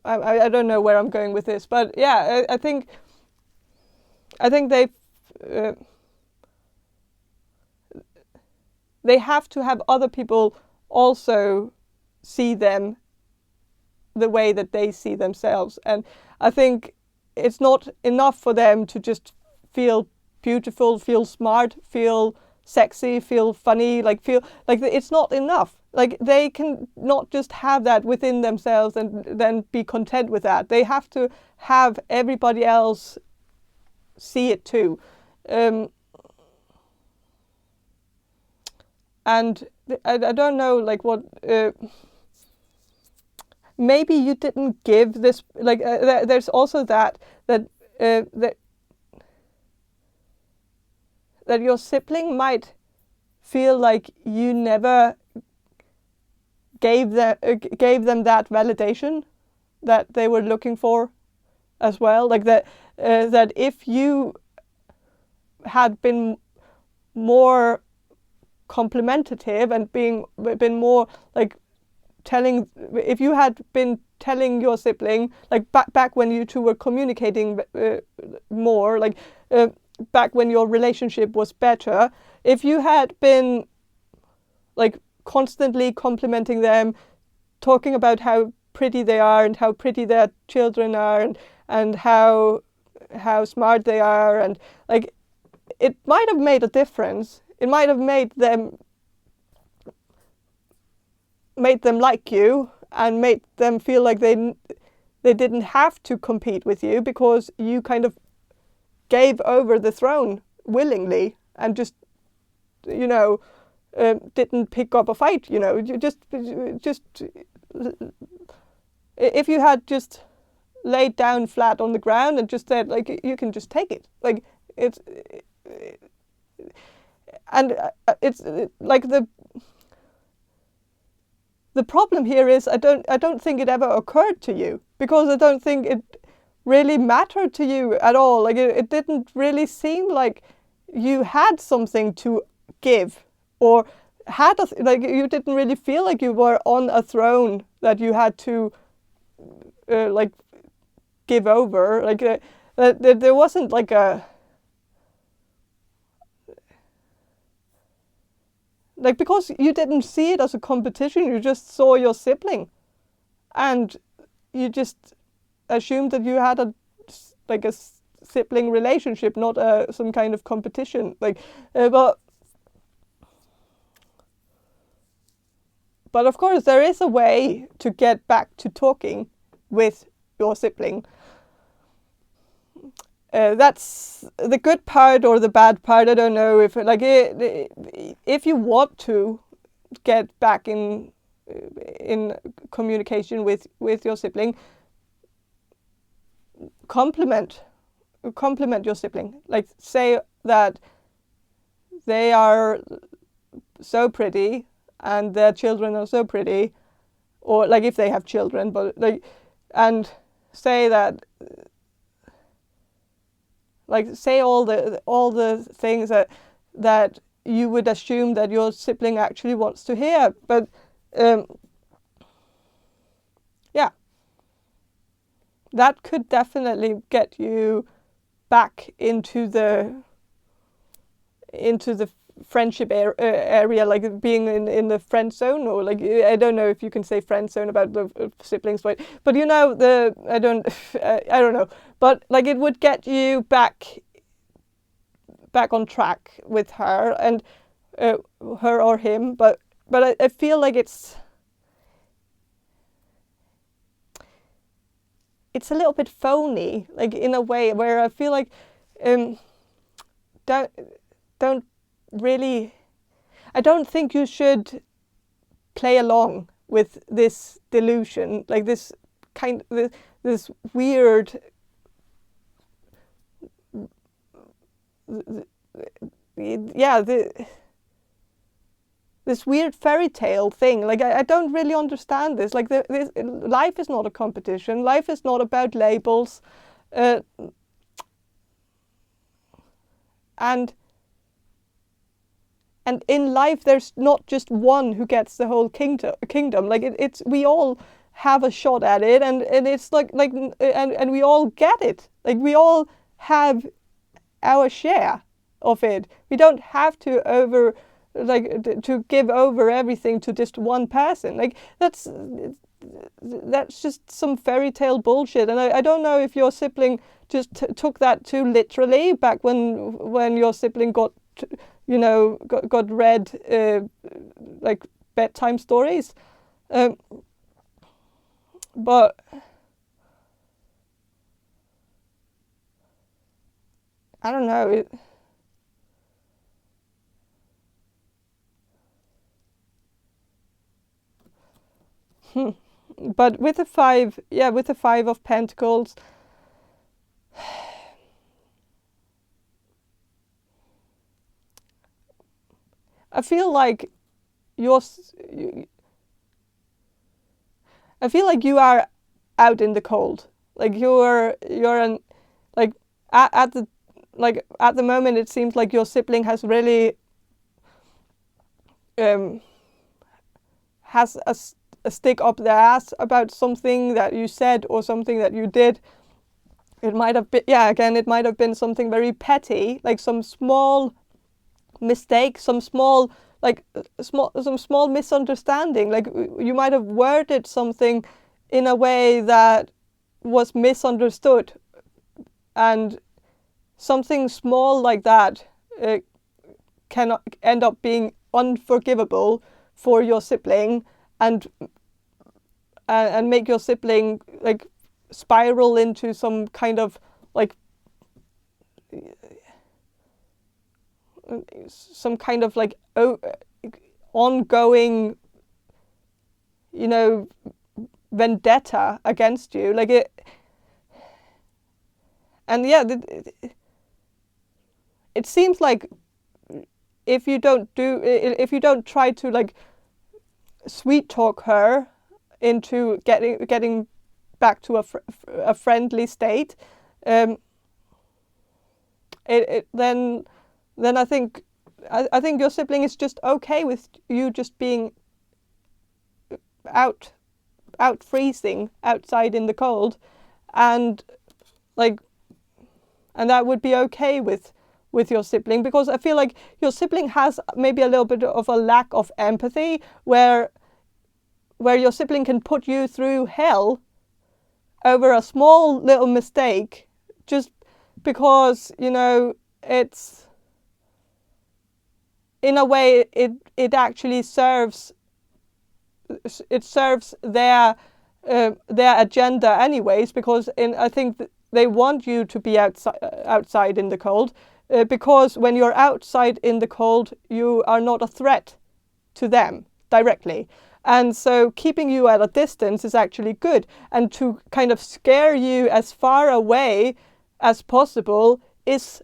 I don't know where I'm going with this, but yeah, I think they have to have other people also see them the way that they see themselves. And I think it's not enough for them to just feel beautiful, feel smart, feel sexy, feel funny, like feel like it's not enough. Like they can not just have that within themselves and then be content with that. They have to have everybody else see it too. And I don't know, like what, maybe you didn't give this, like there's also that your sibling might feel like you never gave them that validation that they were looking for as well. Like that if you had been more complimentative and been more like telling, if you had been telling your sibling, like back when you two were communicating more, like back when your relationship was better, if you had been like constantly complimenting them, talking about how pretty they are and how pretty their children are and how smart they are, and like it might have made a difference. It might have made them like you and made them feel like they didn't have to compete with you, because you kind of gave over the throne willingly and just, you know, didn't pick up a fight. You know, you just if you had just laid down flat on the ground and just said, like, you can just take it, like it's like the problem here is I don't think it ever occurred to you, because I don't think it really mattered to you at all. Like it didn't really seem like you had something to give, or had like you didn't really feel like you were on a throne that you had to like give over. Like there wasn't like a, like, because you didn't see it as a competition, you just saw your sibling and you just assumed that you had a sibling relationship, not some kind of competition. Like but of course there is a way to get back to talking with your sibling. That's the good part or the bad part. I don't know if if you want to get back in communication with your sibling, compliment your sibling. Like say that they are so pretty and their children are so pretty, or like if they have children, but like, and say that, like say all the things that you would assume that your sibling actually wants to hear. But yeah, that could definitely get you back into the friendship area, like being in the friend zone, or like, I don't know if you can say friend zone about the siblings, but you know, I don't know, but like it would get you back on track with her and her or him, but I feel like it's a little bit phony, like in a way where I feel like don't really, I don't think you should play along with this delusion, like this weird this weird fairy tale thing. Like I don't really understand this. Like life is not a competition. Life is not about labels, and in life, there's not just one who gets the whole kingdom. Like it's we all have a shot at it, and it's like and we all get it. Like we all have our share of it. We don't have to to give over everything to just one person. Like that's just some fairy tale bullshit. And I don't know if your sibling just took that too literally back when your sibling got read like bedtime stories, but I don't know. But with the five of Pentacles, I feel like you are out in the cold. Like you're like at the moment it seems like your sibling has really has a stick up their ass about something that you said or something that you did. It might have been, it might have been something very petty, like some small mistake, some small misunderstanding. Like you might have worded something in a way that was misunderstood, and something small like that can end up being unforgivable for your sibling, and make your sibling like spiral into some kind of like ongoing, vendetta against you. Like it, and yeah, it seems like if you don't try to like sweet talk her into getting back to a friendly state, then I think your sibling is just okay with you just being out freezing outside in the cold, and that would be okay with your sibling, because I feel like your sibling has maybe a little bit of a lack of empathy, where your sibling can put you through hell over a small little mistake, just because it's, in a way, it actually serves their agenda anyways, because I think they want you to be outside in the cold, because when you're outside in the cold, you are not a threat to them directly. And so keeping you at a distance is actually good. And to kind of scare you as far away as possible is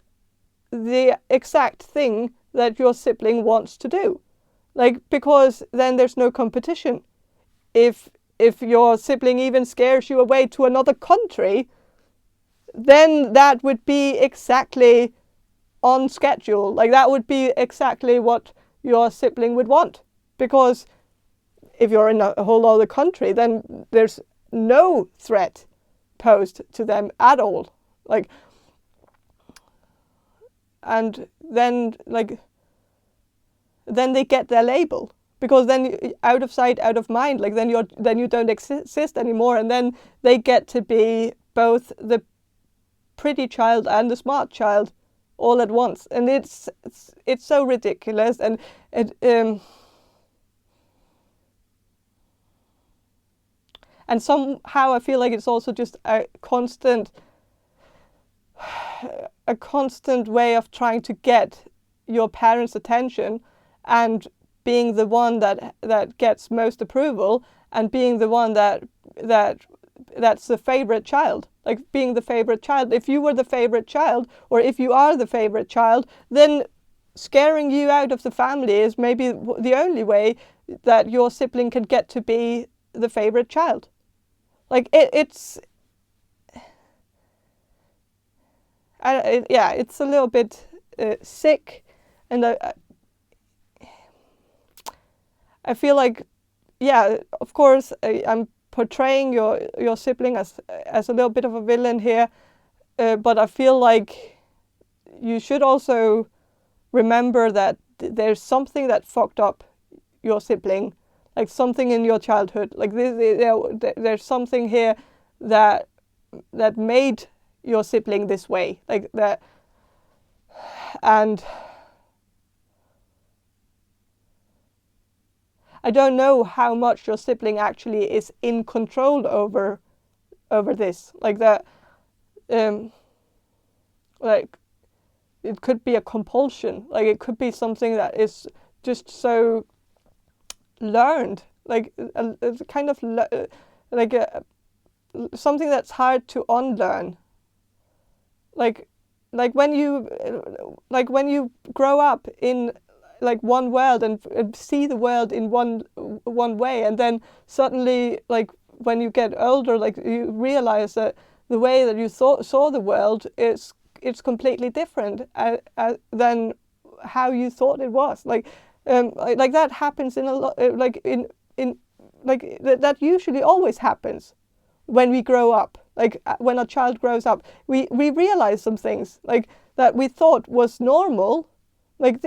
the exact thing that your sibling wants to do. Like, because then there's no competition. If your sibling even scares you away to another country, then that would be exactly on schedule. Like, that would be exactly what your sibling would want. Because if you're in a whole other country, then there's no threat posed to them at all. Like, and then they get their label, because then out of sight, out of mind. Like then you don't exist anymore, and then they get to be both the pretty child and the smart child all at once, and it's so ridiculous, and it and somehow I feel like it's also just a constant way of trying to get your parents' attention, and being the one that gets most approval, and being the one that's the favorite child. Like being the favorite child. If you were the favorite child, or if you are the favorite child, then scaring you out of the family is maybe the only way that your sibling can get to be the favorite child. Like it's a little bit sick, and I feel like, of course, I'm portraying your sibling as a little bit of a villain here, but I feel like you should also remember that there's something that fucked up your sibling. like something in your childhood, like this, there's something here that made your sibling this way, like that. And I don't know how much your sibling actually is in control over this, like that. Like it could be a compulsion, like it could be something that is just so learned, like a kind of something that's hard to unlearn. Like when you grow up in like one world and see the world in one way, and then suddenly, like when you get older, like you realize that the way that you saw the world it's completely different than how you thought it was. Like that happens in a lot. That usually always happens when we grow up. Like when a child grows up, we realize some things like that we thought was normal, like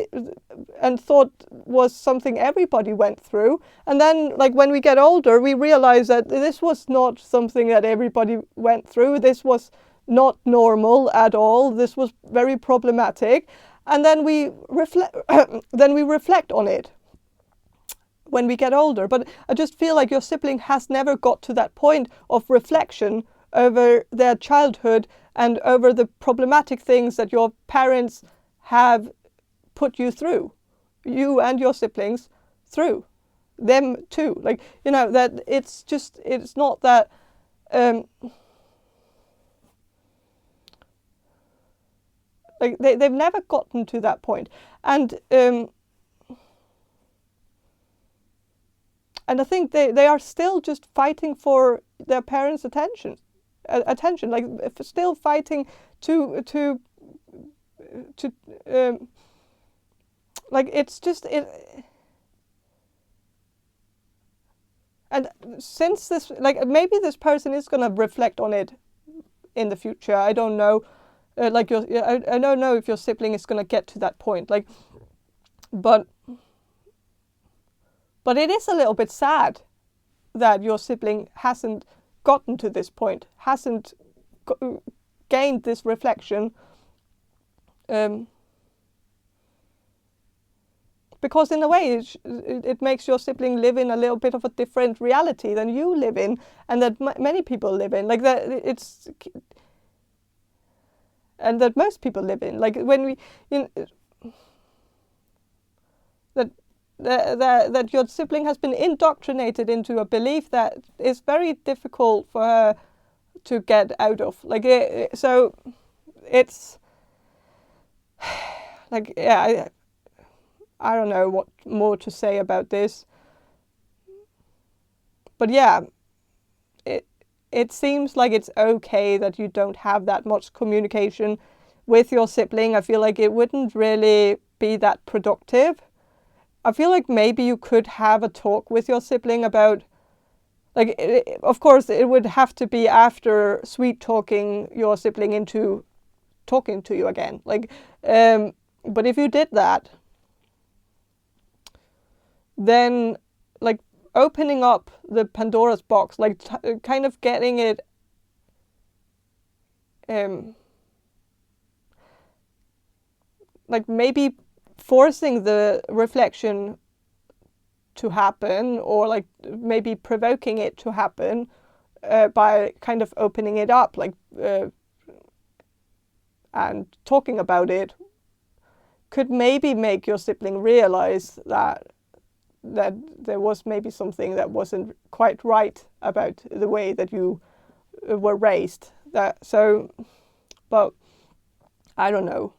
and thought was something everybody went through. And then, like when we get older, we realize that this was not something that everybody went through. This was not normal at all. This was very problematic. And then we reflect on it when we get older. But I just feel like your sibling has never got to that point of reflection over their childhood and over the problematic things that your parents have put you through, you and your siblings through, them too. Like, you know, that it's not that like they've never gotten to that point. And I think they are still just fighting for their parents' attention, like still fighting to like it's just it. And since this, like maybe this person is gonna reflect on it in the future. I don't know. I don't know if your sibling is gonna get to that point. Like, but it is a little bit sad that your sibling hasn't gotten to this point, hasn't gained this reflection, because in a way it makes your sibling live in a little bit of a different reality than you live in, and that many people live in, like that and that most people live in. Like when we, that your sibling has been indoctrinated into a belief that is very difficult for her to get out of. Like so, it's like, yeah, I don't know what more to say about this, but yeah, it seems like it's okay that you don't have that much communication with your sibling. I feel like it wouldn't really be that productive. I feel like maybe you could have a talk with your sibling about, like, of course, it would have to be after sweet talking your sibling into talking to you again. Like, but if you did that, then, like, opening up the Pandora's box, like, kind of getting it, like, maybe forcing the reflection to happen, or like maybe provoking it to happen by kind of opening it up, like and talking about it, could maybe make your sibling realize that there was maybe something that wasn't quite right about the way that you were raised. But I don't know.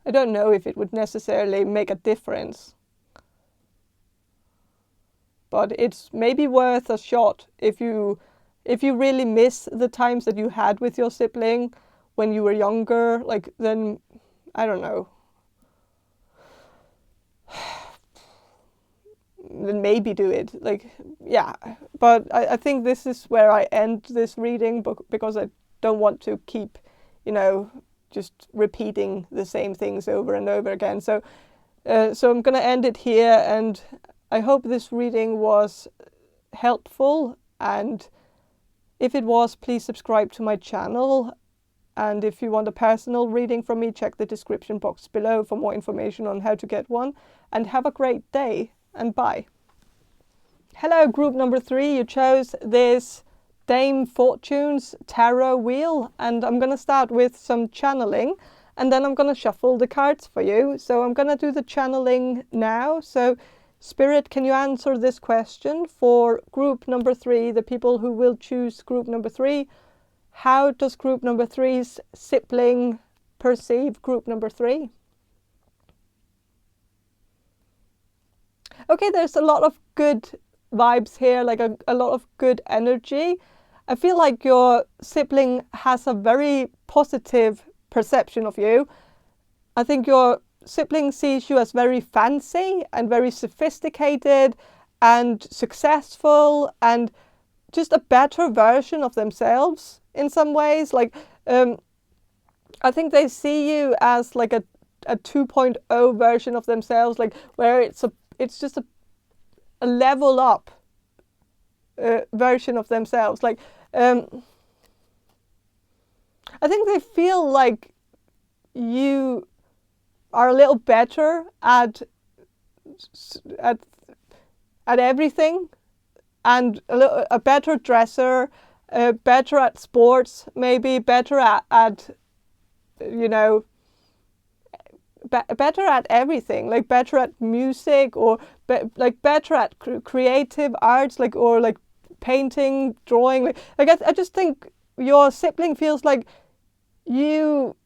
I don't know if it would necessarily make a difference, but it's maybe worth a shot if you really miss the times that you had with your sibling when you were younger. Like, then I don't know. Then maybe do it. Like, yeah. But I think this is where I end this reading, because I don't want to keep, just repeating the same things over and over again. So So I'm going to end it here, and I hope this reading was helpful, and if it was, please subscribe to my channel. And if you want a personal reading from me, check the description box below for more information on how to get one. And have a great day, and bye. Hello, group number 3. You chose this Dame Fortune's tarot wheel, and I'm going to start with some channeling, and then I'm going to shuffle the cards for you. So I'm going to do the channeling now. So Spirit, can you answer this question for group number 3, the people who will choose group number 3? How does group number 3's sibling perceive group number 3? Okay, there's a lot of good vibes here, like a lot of good energy. I feel like your sibling has a very positive perception of you. I think your sibling sees you as very fancy and very sophisticated and successful and just a better version of themselves in some ways. Like, I think they see you as like a 2.0 version of themselves, like where it's just a level up version of themselves. Like, I think they feel like you are a little better at everything, and a better dresser, better at sports, maybe better at you know, better at everything, like better at music, or like better at creative arts, like, or like painting, drawing. Like I just think your sibling feels like you,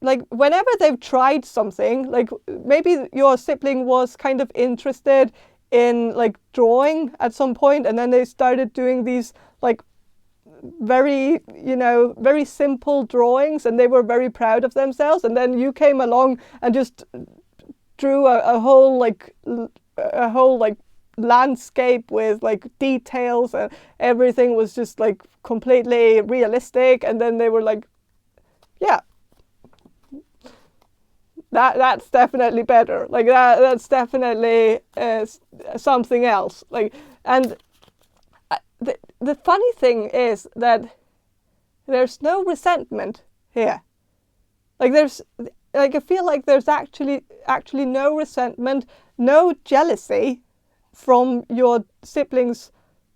like whenever they've tried something, like maybe your sibling was kind of interested in like drawing at some point, and then they started doing these like very, very simple drawings, and they were very proud of themselves, and then you came along and just drew a whole landscape with like details, and everything was just like completely realistic, and then they were like, yeah, that's definitely better, like that's definitely something else. Like, and the funny thing is that there's no resentment here. Like I feel like there's actually no resentment, no jealousy from your sibling's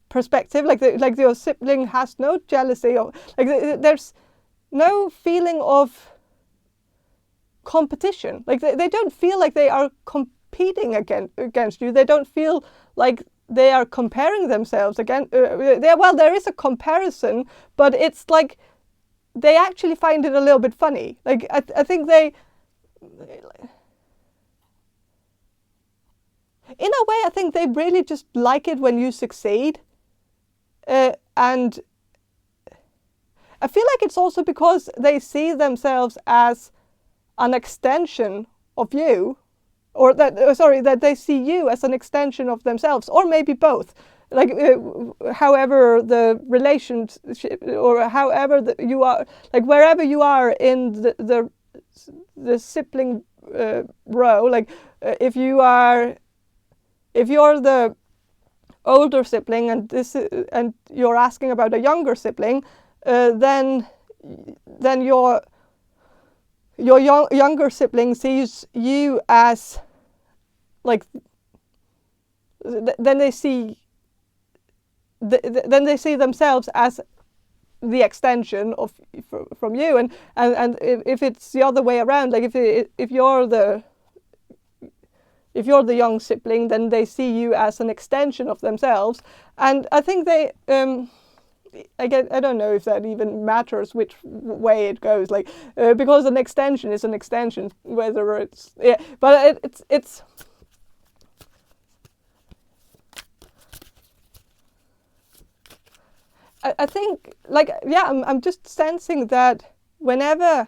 perspective. Like your sibling has no jealousy, or like there's no feeling of competition. Like they don't feel like they are competing against you. They don't feel like they are comparing themselves again. Well, there is a comparison, but it's like they actually find it a little bit funny. Like I think they, in a way, I think they really just like it when you succeed. And I feel like it's also because they see themselves as an extension of you, or that they see you as an extension of themselves, or maybe both. Like however the relationship, or however you are, like wherever you are in the sibling row. Like if you're the older sibling, and you're asking about a younger sibling, then your younger sibling sees you as like, then they see themselves as the extension of from you, and if it's the other way around, like if you're the young sibling, then they see you as an extension of themselves. And I think they I don't know if that even matters which way it goes, like because an extension is an extension, whether it's, yeah, but it's I think, like, yeah, I'm just sensing that whenever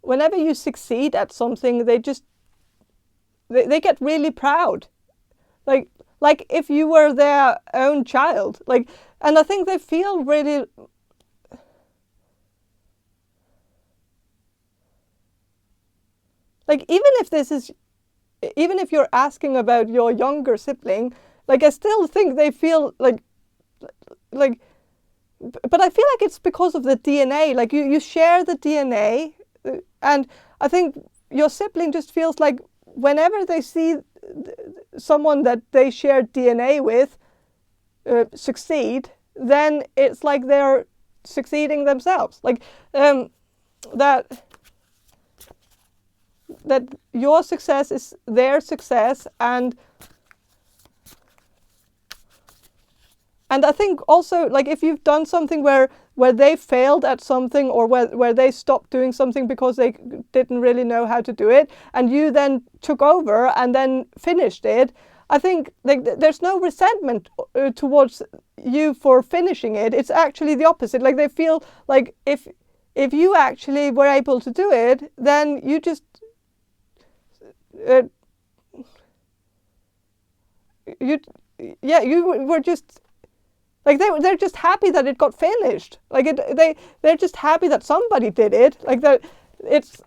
you succeed at something, they get really proud, like if you were their own child, like. And I think they feel really, like, even if this is even if you're asking about your younger sibling, like I still think they feel like, but I feel like it's because of the DNA. Like you share the DNA, and I think your sibling just feels like whenever they see someone that they share DNA with succeed, then it's like they're succeeding themselves. Like that your success is their success, and I think also, like, if you've done something where they failed at something, or where they stopped doing something because they didn't really know how to do it, and you then took over and then finished it, I think like there's no resentment towards you for finishing it. It's actually the opposite. Like they feel like if you actually were able to do it, then you just you were just like they're just happy that it got finished. Like they're just happy that somebody did it. Like that it's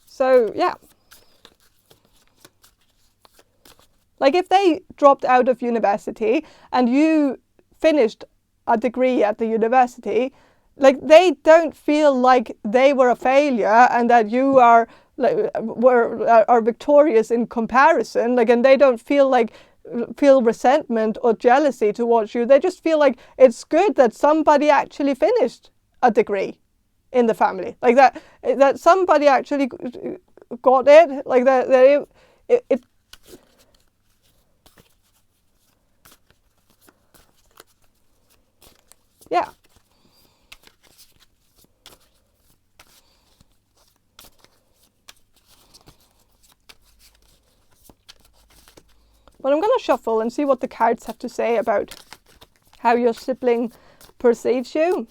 so yeah. Like if they dropped out of university and you finished a degree at the university, like they don't feel like they were a failure and that you are victorious in comparison. Like, and they don't feel resentment or jealousy towards you. They just feel like it's good that somebody actually finished a degree in the family, like that somebody actually got it, like that it yeah. But I'm going to shuffle and see what the cards have to say about how your sibling perceives you.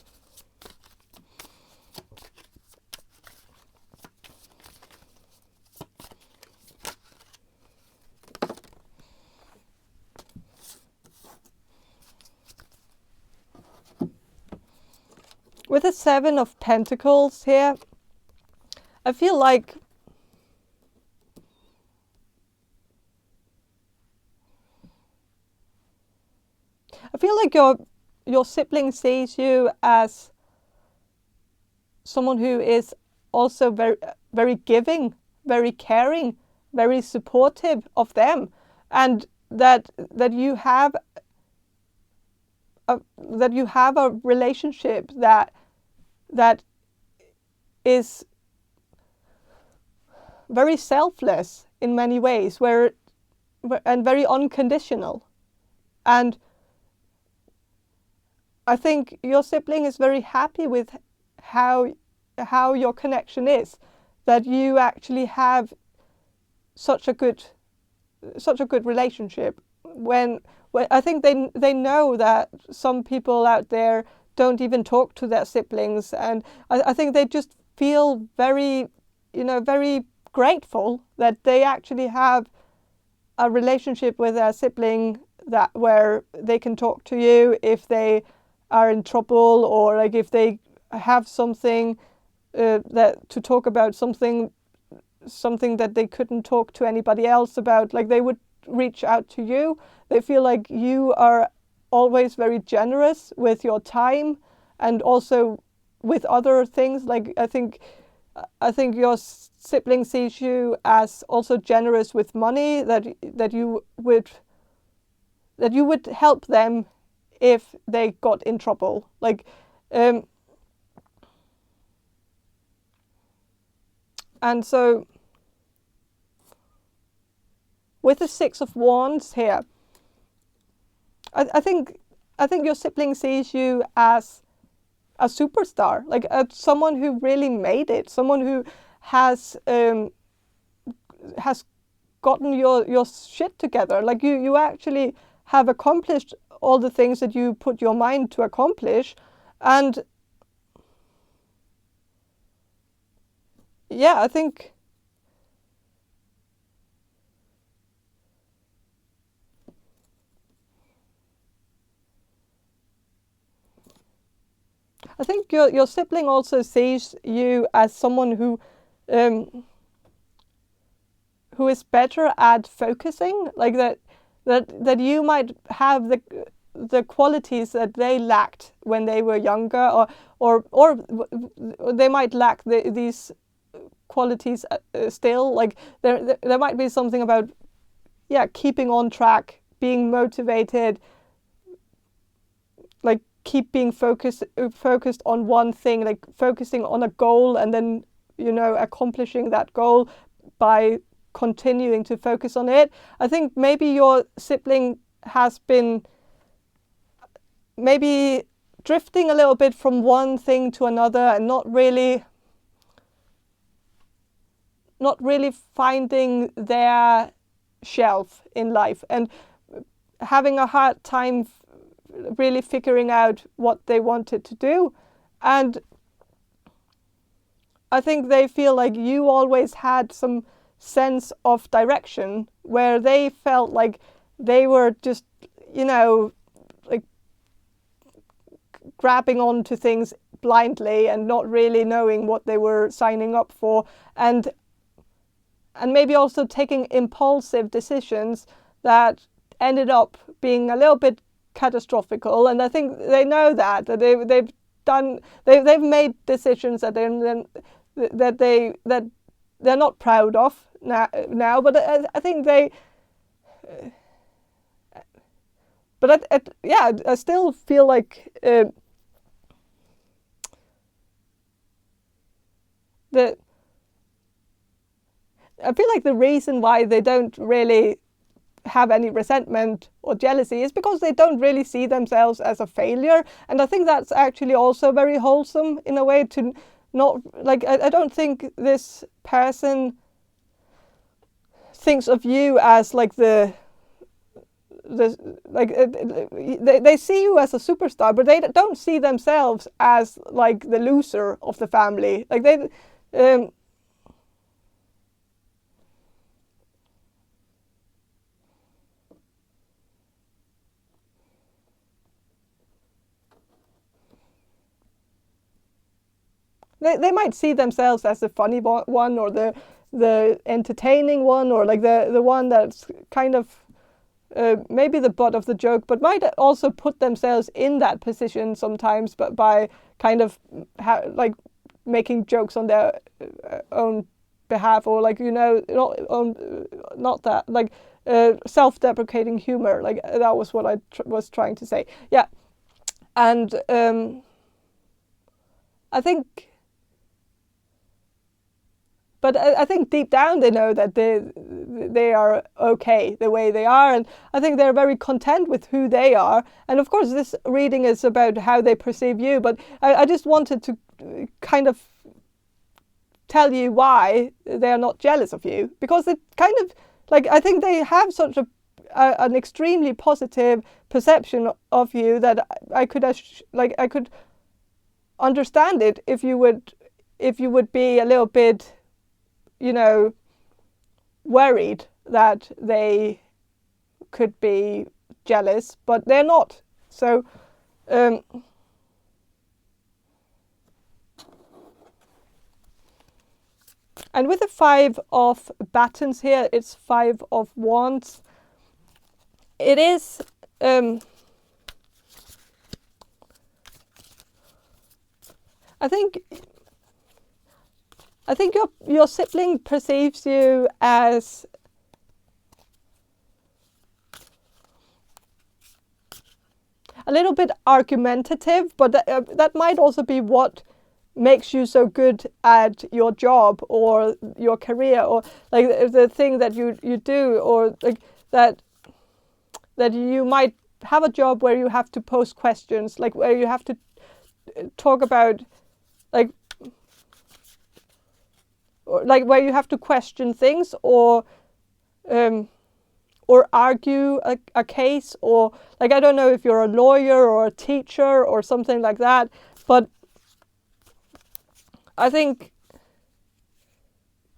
With the 7 of Pentacles here, I feel like your sibling sees you as someone who is also very, very giving, very caring, very supportive of them, and that you have a relationship that is very selfless in many ways, and very unconditional. And I think your sibling is very happy with how your connection is, that you actually have such a good relationship. When I think they know that some people out there don't even talk to their siblings, and I think they just feel very, very grateful that they actually have a relationship with their sibling where they can talk to you if they are in trouble, or like if they have something that to talk about, something that they couldn't talk to anybody else about. Like they would reach out to you. They feel like you are always very generous with your time and also with other things. Like I think your sibling sees you as also generous with money, that you would help them if they got in trouble. Like and so with the 6 of Wands here, I think your sibling sees you as a superstar, like someone who really made it, someone who has gotten your shit together. Like you actually have accomplished all the things that you put your mind to accomplish. And yeah, I think I think your sibling also sees you as someone who is better at focusing, like that you might have the qualities that they lacked when they were younger, or they might lack these qualities still. Like there might be something about keeping on track, being motivated, like keep being focused on one thing, like focusing on a goal and then accomplishing that goal by continuing to focus on it. I think maybe your sibling has been maybe drifting a little bit from one thing to another and not really finding their shelf in life and having a hard time really figuring out what they wanted to do. And I think they feel like you always had some sense of direction, where they felt like they were just like grabbing onto things blindly and not really knowing what they were signing up for, and maybe also taking impulsive decisions that ended up being a little bit catastrophical. And I think they know that they've made decisions that they're not proud of now. But I think they. But I still feel like I feel like the reason why they don't really have any resentment or jealousy is because they don't really see themselves as a failure. And I think that's actually also very wholesome in a way, to not like, I don't think this person thinks of you as like they see you as a superstar, but they don't see themselves as like the loser of the family. Like they might see themselves as the funny one, or the entertaining one, or like the one that's kind of maybe the butt of the joke, but might also put themselves in that position sometimes, but by kind of like making jokes on their own behalf, or like not that, like self-deprecating humor. Like that was what I was trying to say. Yeah, and I think. But I think deep down they know that they are okay the way they are, and I think they're very content with who they are. And of course this reading is about how they perceive you, but I just wanted to kind of tell you why they are not jealous of you, because it kind of, like, I think they have such an extremely positive perception of you that I could understand it if you would be a little bit worried that they could be jealous, but they're not. So and with the 5 of batons here, it's 5 of wands. It is I think your sibling perceives you as a little bit argumentative, but that might also be what makes you so good at your job or your career, or like the thing that you do, or like that you might have a job where you have to pose questions, like where you have to talk about like where you have to question things, or argue a case, or like, I don't know if you're a lawyer or a teacher or something like that, but I think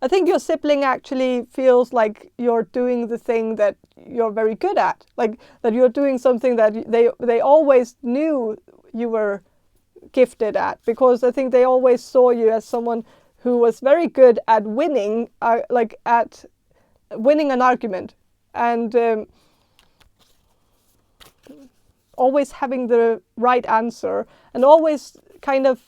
your sibling actually feels like you're doing the thing that you're very good at, like that you're doing something that they always knew you were gifted at, because I think they always saw you as someone who was very good at winning, at winning an argument, and always having the right answer, and always kind of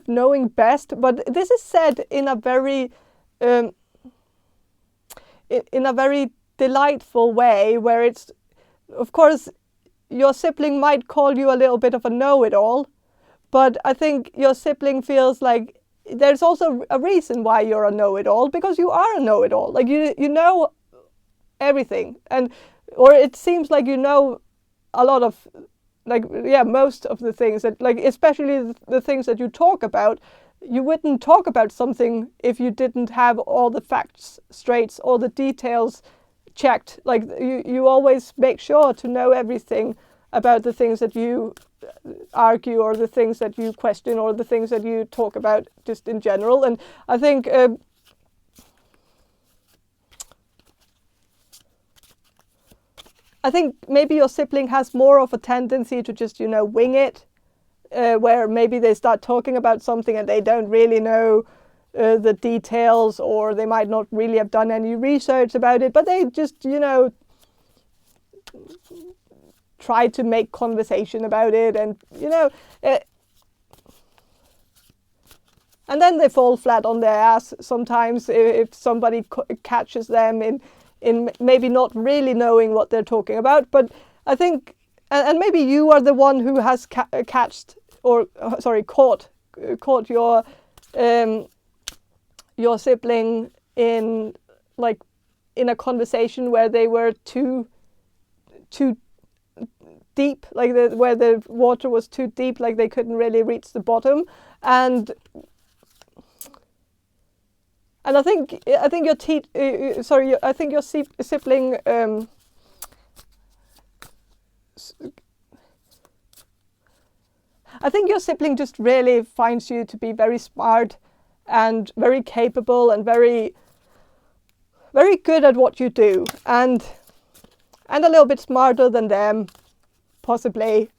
knowing best. But this is said in a very delightful way, where it's, of course, your sibling might call you a little bit of a know-it-all, but I think your sibling feels like there's also a reason why you're a know-it-all, because you are a know-it-all. Like you know everything, or it seems like you know a lot of, most of the things that, especially the things that you talk about. You wouldn't talk about something if you didn't have all the facts straight, all the details checked. Like you always make sure to know everything about the things that you argue, or the things that you question, or the things that you talk about just in general. And I think maybe your sibling has more of a tendency to just, wing it, where maybe they start talking about something and they don't really know the details, or they might not really have done any research about it, but they just, try to make conversation about it, and, and then they fall flat on their ass sometimes if somebody catches them in maybe not really knowing what they're talking about. But I think, and maybe you are the one who has caught your sibling in a conversation where they were too deep, where the water was too deep, like they couldn't really reach the bottom. And I think your sibling I think your sibling just really finds you to be very smart and very capable and very, very good at what you do, and a little bit smarter than them, possibly.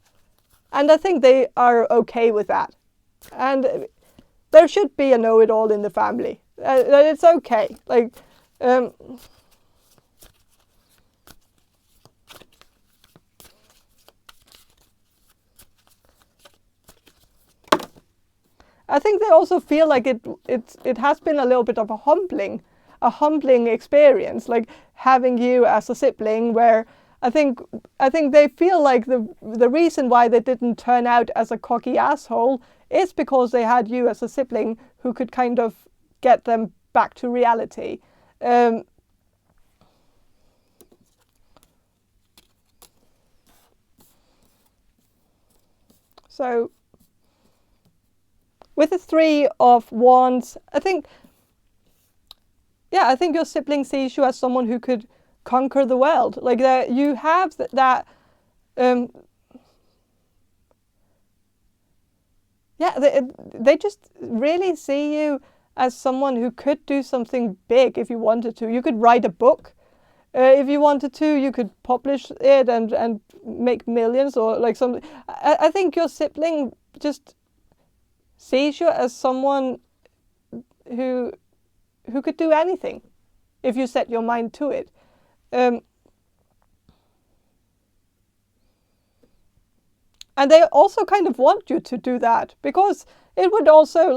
And I think they are okay with that. And there should be a know-it-all in the family. It's okay. I think they also feel like it has been a little bit of a humbling experience, like having you as a sibling, where I think they feel like the reason why they didn't turn out as a cocky asshole is because they had you as a sibling who could kind of get them back to reality. So with the Three of Wands, I think your sibling sees you as someone who could conquer the world. Like that, you have that. They just really see you as someone who could do something big if you wanted to. You could write a book if you wanted to. You could publish it and make millions, or like something. I think your sibling just sees you as someone who could do anything if you set your mind to it. And they also kind of want you to do that, because it would also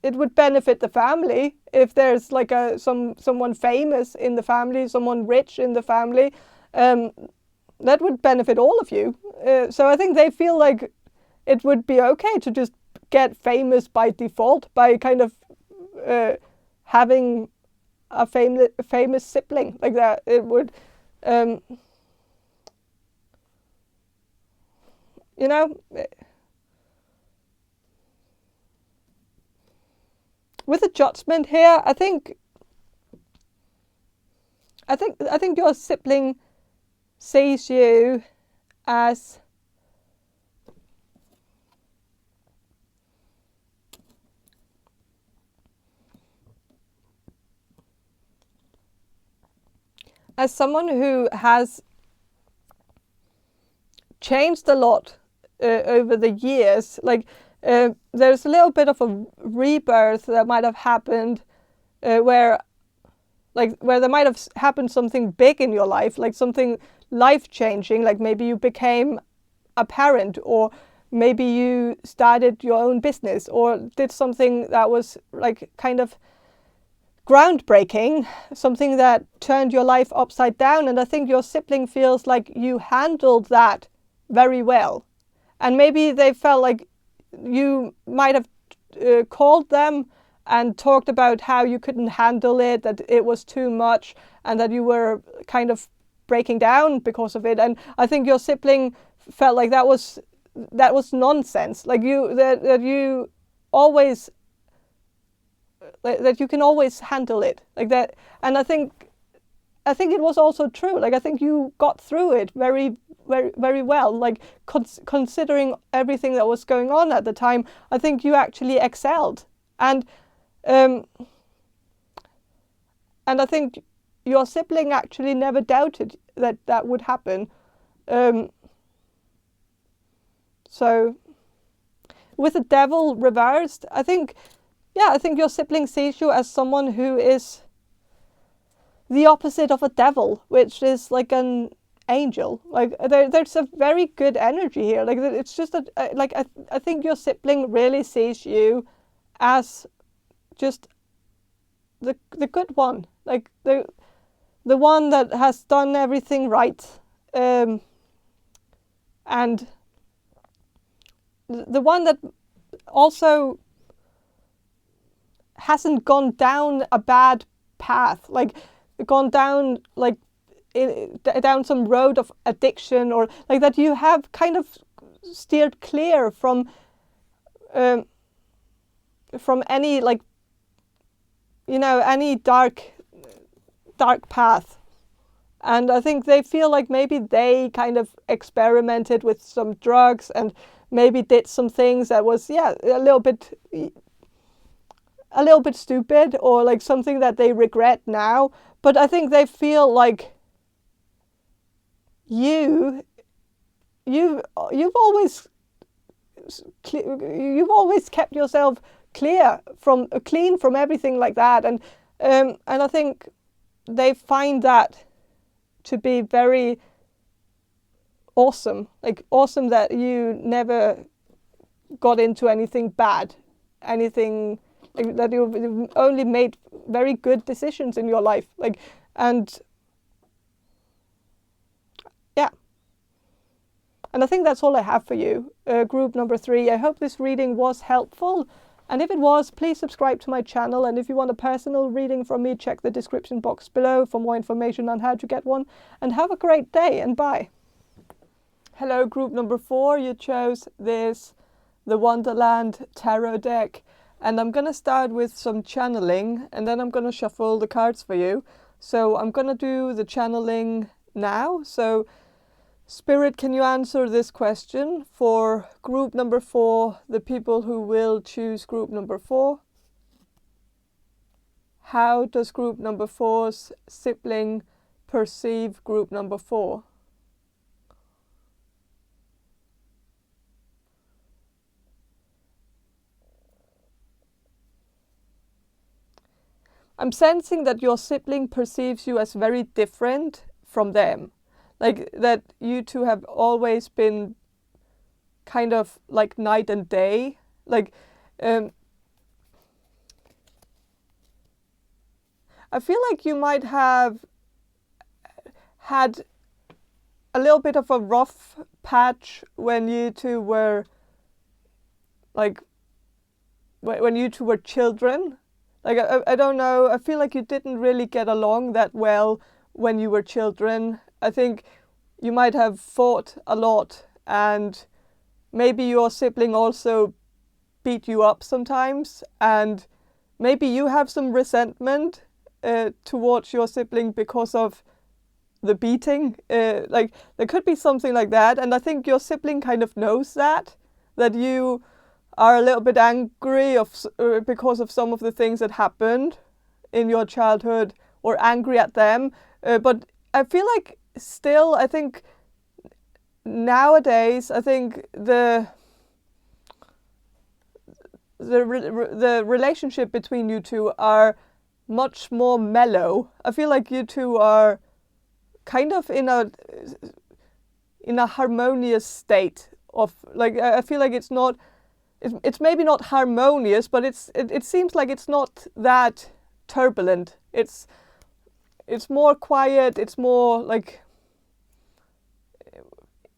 it would benefit the family if there's someone famous in the family, someone rich in the family. That would benefit all of you. So I think they feel like it would be okay to just get famous by default, by kind of having a famous sibling like that. It would, with the Judgment here, I think your sibling sees you as someone who has changed a lot over the years. Like there's a little bit of a rebirth that might have happened where there might have happened something big in your life, like something life-changing, like maybe you became a parent, or maybe you started your own business, or did something that was like kind of groundbreaking, something that turned your life upside down. And I think your sibling feels like you handled that very well. And maybe they felt like you might have called them and talked about how you couldn't handle it, that it was too much, and that you were kind of breaking down because of it. And I think your sibling felt like that was nonsense. Like that you always, that you can always handle it like that. And I think it was also true. Like I think you got through it very, very, very well. Like considering everything that was going on at the time, I think you actually excelled. And I think your sibling actually never doubted that would happen. So with the devil reversed, I think your sibling sees you as someone who is the opposite of a devil, which is like an angel. Like there's a very good energy here. Like it's just I think your sibling really sees you as just the good one, like the one that has done everything right, and the one that also hasn't gone down a bad path, like gone down down some road of addiction, or like that you have kind of steered clear from any, like, you know, any dark path. And I think they feel like maybe they kind of experimented with some drugs and maybe did some things that was a little bit stupid, or like something that they regret now. But I think they feel like you've always kept yourself clean from everything like that, and I think they find that to be very awesome. Like awesome that you never got into anything bad, anything like that. You've only made very good decisions in your life. Like, and yeah. And I think that's all I have for you, group number 3. I hope this reading was helpful. And if it was, please subscribe to my channel. And if you want a personal reading from me, check the description box below for more information on how to get one. And have a great day, and bye. Hello, group number 4. You chose the Wonderland Tarot deck. And I'm going to start with some channeling, and then I'm going to shuffle the cards for you. So I'm going to do the channeling now. So Spirit, can you answer this question for group number 4, the people who will choose group number 4? How does group number 4's sibling perceive group number 4? I'm sensing that your sibling perceives you as very different from them. Like that you two have always been kind of like night and day. Like I feel like you might have had a little bit of a rough patch when you two were like when you two were children. Like I don't know, I feel like you didn't really get along that well when you were children. I think you might have fought a lot, and maybe your sibling also beat you up sometimes, and maybe you have some resentment towards your sibling because of the beating. Like there could be something like that, and I think your sibling kind of knows that you are a little bit angry because of some of the things that happened in your childhood, or angry at them. But I feel like still, I think nowadays I think the relationship between you two are much more mellow. I feel like you two are kind of in a harmonious state of, like, I feel like it's not, it's maybe not harmonious, but it seems like it's not that turbulent. It's more quiet. It's more like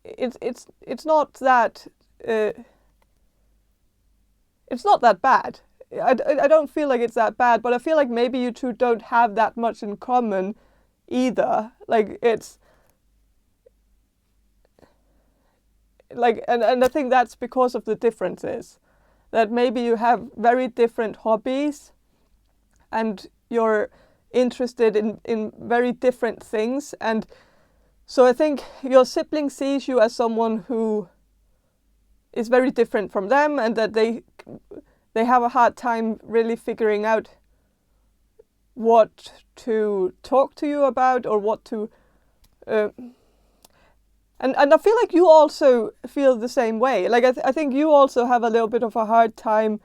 it's not that it's not that bad. I don't feel like it's that bad, but I feel like maybe you two don't have that much in common either. Like it's like, and I think that's because of the differences, that maybe you have very different hobbies and you're interested in very different things. And so I think your sibling sees you as someone who is very different from them, and that they have a hard time really figuring out what to talk to you about, or what to and I feel like you also feel the same way. Like I think you also have a little bit of a hard time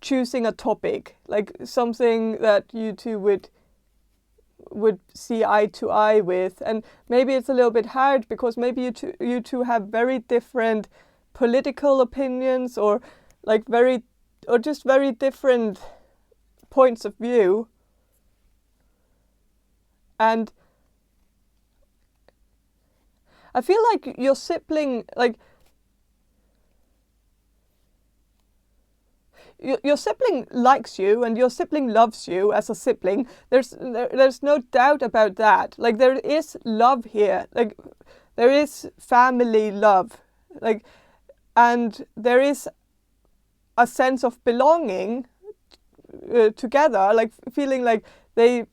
choosing a topic, like something that you two would see eye to eye with. And maybe it's a little bit hard because maybe you two have very different political opinions, or like just very different points of view. And I feel like your sibling, like your sibling likes you, and your sibling loves you as a sibling. There's no doubt about that. Like there is love here. Like there is family love. Like, and there is a sense of belonging together. Like feeling like they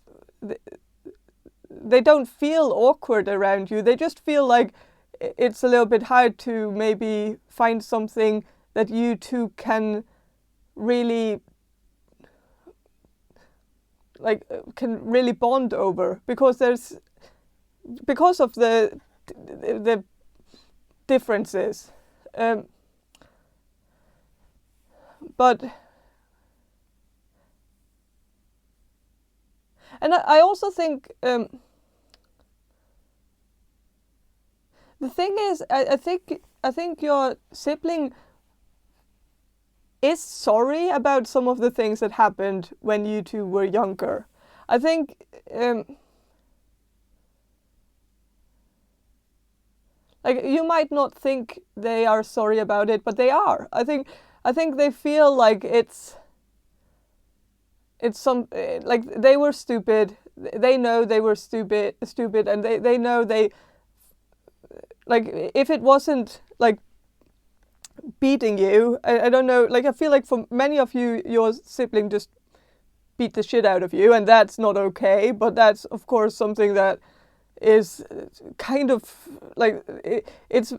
don't feel awkward around you. They just feel like it's a little bit hard to maybe find something that you two can really bond over, because of the differences. But and I also think the thing is, I think your sibling is sorry about some of the things that happened when you two were younger. I think like you might not think they are sorry about it, but they are. I think they feel like it's some like they were stupid. They know they were stupid, and they know they, like, if it wasn't like beating you, I don't know, like I feel like for many of you, your sibling just beat the shit out of you, and that's not okay. But that's of course something that is kind of like it's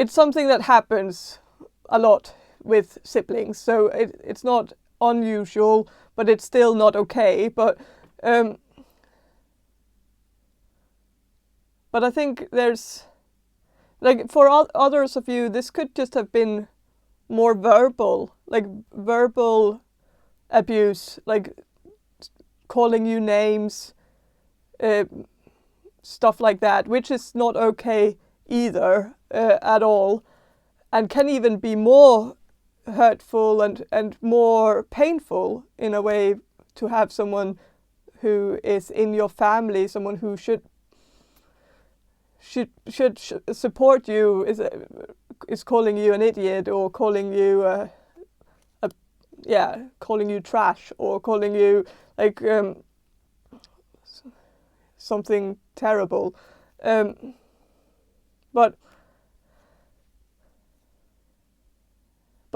something that happens a lot with siblings, so it's not unusual, but it's still not okay. But I think there's, like, for others of you, this could just have been more verbal abuse, like calling you names, stuff like that, which is not okay either at all, and can even be more hurtful and more painful in a way, to have someone who is in your family, someone who should support you, is calling you an idiot, or calling you calling you trash, or calling you like something terrible. But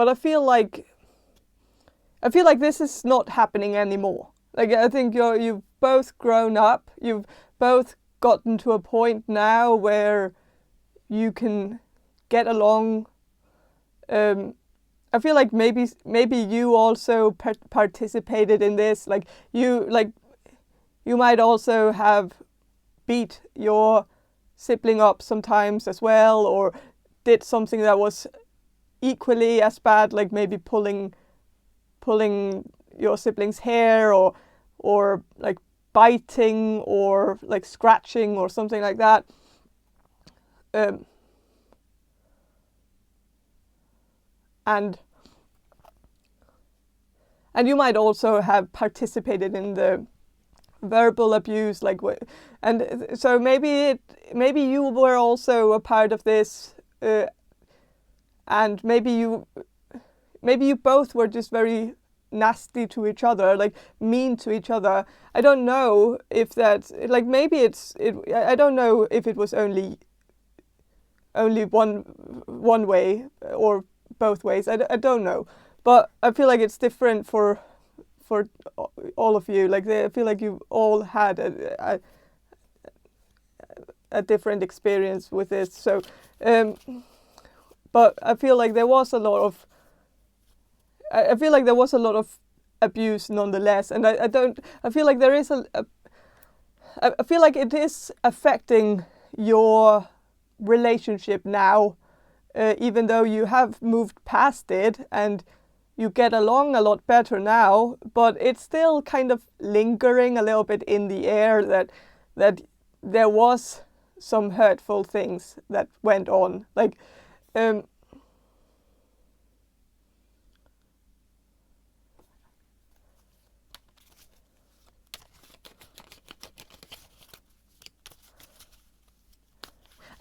I feel like this is not happening anymore. Like I think you've both grown up. You've both gotten to a point now where you can get along. I feel like maybe you also participated in this. Like you might also have beat your sibling up sometimes as well, or did something that was equally as bad, like maybe pulling your sibling's hair, or like biting, or like scratching, or something like that. And you might also have participated in the verbal abuse, like, and so maybe you were also a part of this, and maybe you both were just very nasty to each other, like mean to each other. I don't know if that's like, maybe I don't know if it was only one way or both ways. I don't know, but I feel like it's different for all of you. Like, I feel like you all had a different experience with this. So, but I feel like there was a lot of abuse nonetheless, and I feel like there is I feel like it is affecting your relationship now, even though you have moved past it and you get along a lot better now, but it's still kind of lingering a little bit in the air that there was some hurtful things that went on. Like, and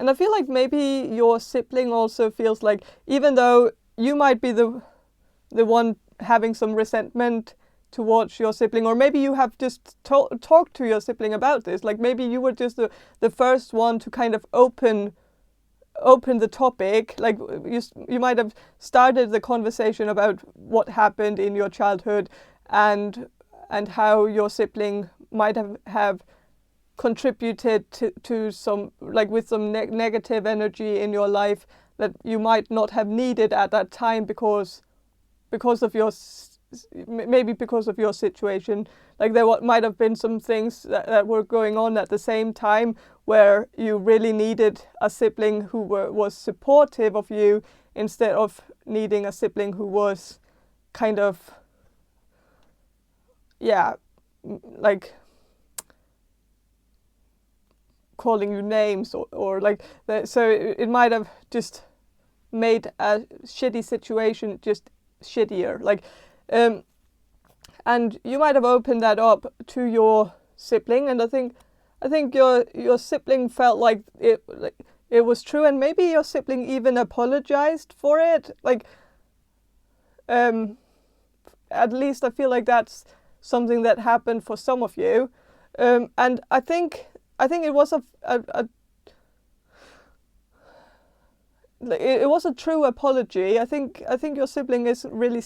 I feel like maybe your sibling also feels like, even though you might be the one having some resentment towards your sibling, or maybe you have just talked to your sibling about this, like maybe you were just the first one to kind of open the topic, like you might have started the conversation about what happened in your childhood, and how your sibling might have contributed to some, like, with some negative energy in your life that you might not have needed at that time because of your situation. Like, there might have been some things that were going on at the same time where you really needed a sibling who was supportive of you, instead of needing a sibling who was kind of, like calling you names, or like that. So it might have just made a shitty situation just shittier, like, and you might have opened that up to your sibling, and I think your sibling felt like it was true, and maybe your sibling even apologized for it, like, at least I feel like that's something that happened for some of you, and I think it was it was a true apology. I think your sibling is really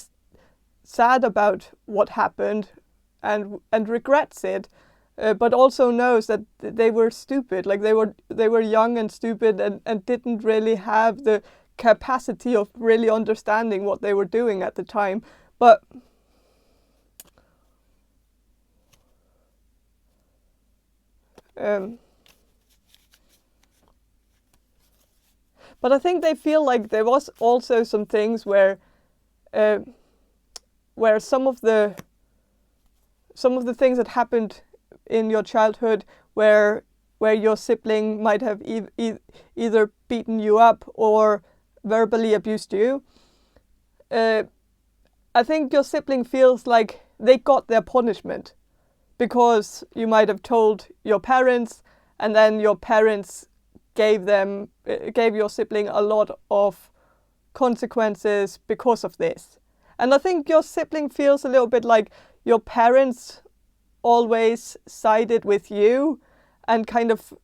sad about what happened, and regrets it, but also knows that they were stupid. Like, they were young and stupid, and didn't really have the capacity of really understanding what they were doing at the time. But I think they feel like there was also some things where some of the things that happened in your childhood, where your sibling might have either beaten you up or verbally abused you. I think your sibling feels like they got their punishment, because you might have told your parents, and then your parents gave your sibling a lot of consequences because of this. And I think your sibling feels a little bit like your parents always sided with you, and kind of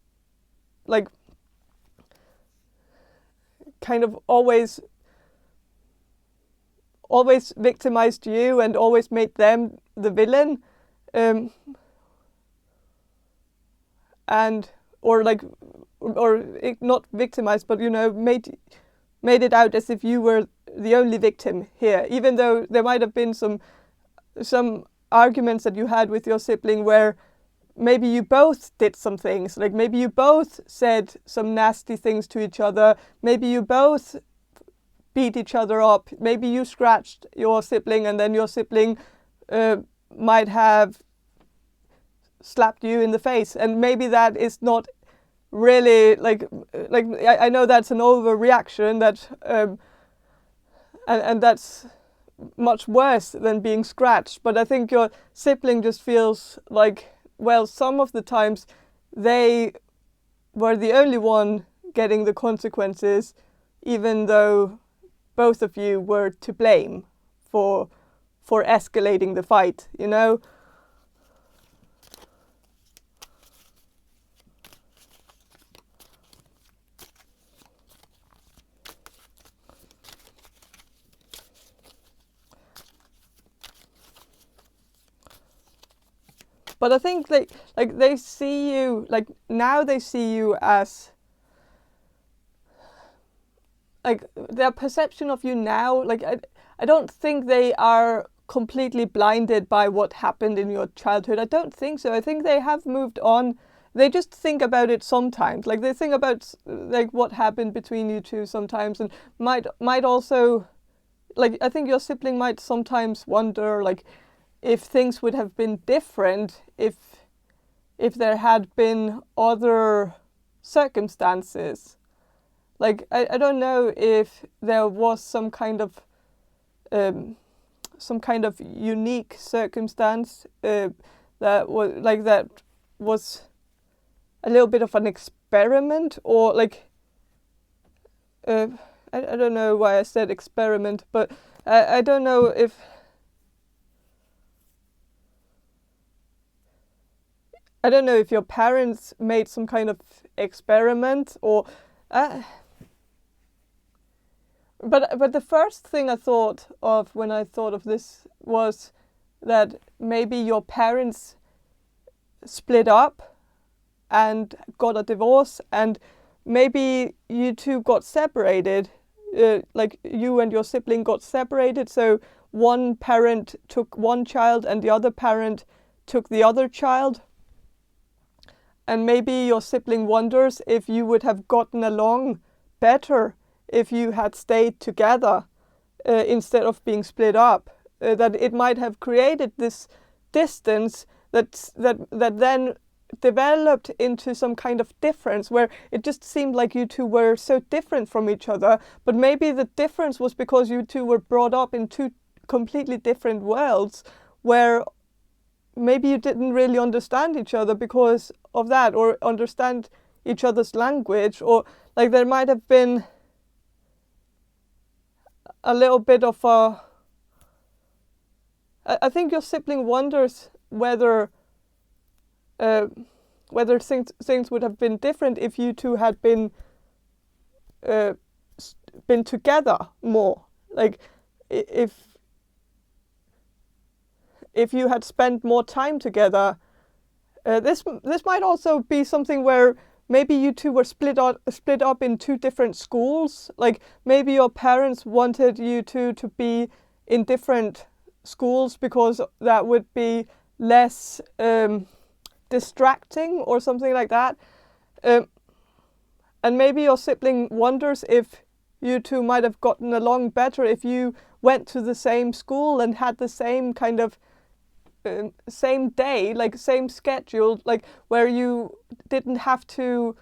always victimized you, and always made them the villain, or not victimized, but made it out as if you were the only victim here, even though there might have been some arguments that you had with your sibling where maybe you both did some things, like maybe you both said some nasty things to each other, maybe you both beat each other up, maybe you scratched your sibling and then your sibling might have slapped you in the face, and maybe that is not really like I know that's an overreaction, that and that's much worse than being scratched, but I think your sibling just feels like, well, some of the times they were the only one getting the consequences, even though both of you were to blame for escalating the fight, you know? But I think they see you, like now they see you as, like their perception of you now, like I don't think they are completely blinded by what happened in your childhood. I don't think so. I think they have moved on. They just think about it sometimes. Like they think about like what happened between you two sometimes, and might also, like I think your sibling might sometimes wonder like if things would have been different if there had been other circumstances. Like I don't know if there was some kind of unique circumstance that was a little bit of an experiment, or like I don't know why I said experiment, but I don't know if your parents made some kind of experiment, or but the first thing I thought of when I thought of this was that maybe your parents split up and got a divorce, and maybe you two got separated, like you and your sibling got separated, so one parent took one child and the other parent took the other child. And maybe your sibling wonders if you would have gotten along better if you had stayed together instead of being split up. That it might have created this distance that then developed into some kind of difference, where it just seemed like you two were so different from each other. But maybe the difference was because you two were brought up in two completely different worlds, where maybe you didn't really understand each other because of that, or understand each other's language, or like there might have been a little bit of a... I think your sibling wonders whether things would have been different if you two had been together more. Like if you had spent more time together. This might also be something where maybe you two were split up in two different schools. Like maybe your parents wanted you two to be in different schools because that would be less distracting or something like that. And maybe your sibling wonders if you two might have gotten along better if you went to the same school and had the same kind of same day, like same schedule, like where you didn't have to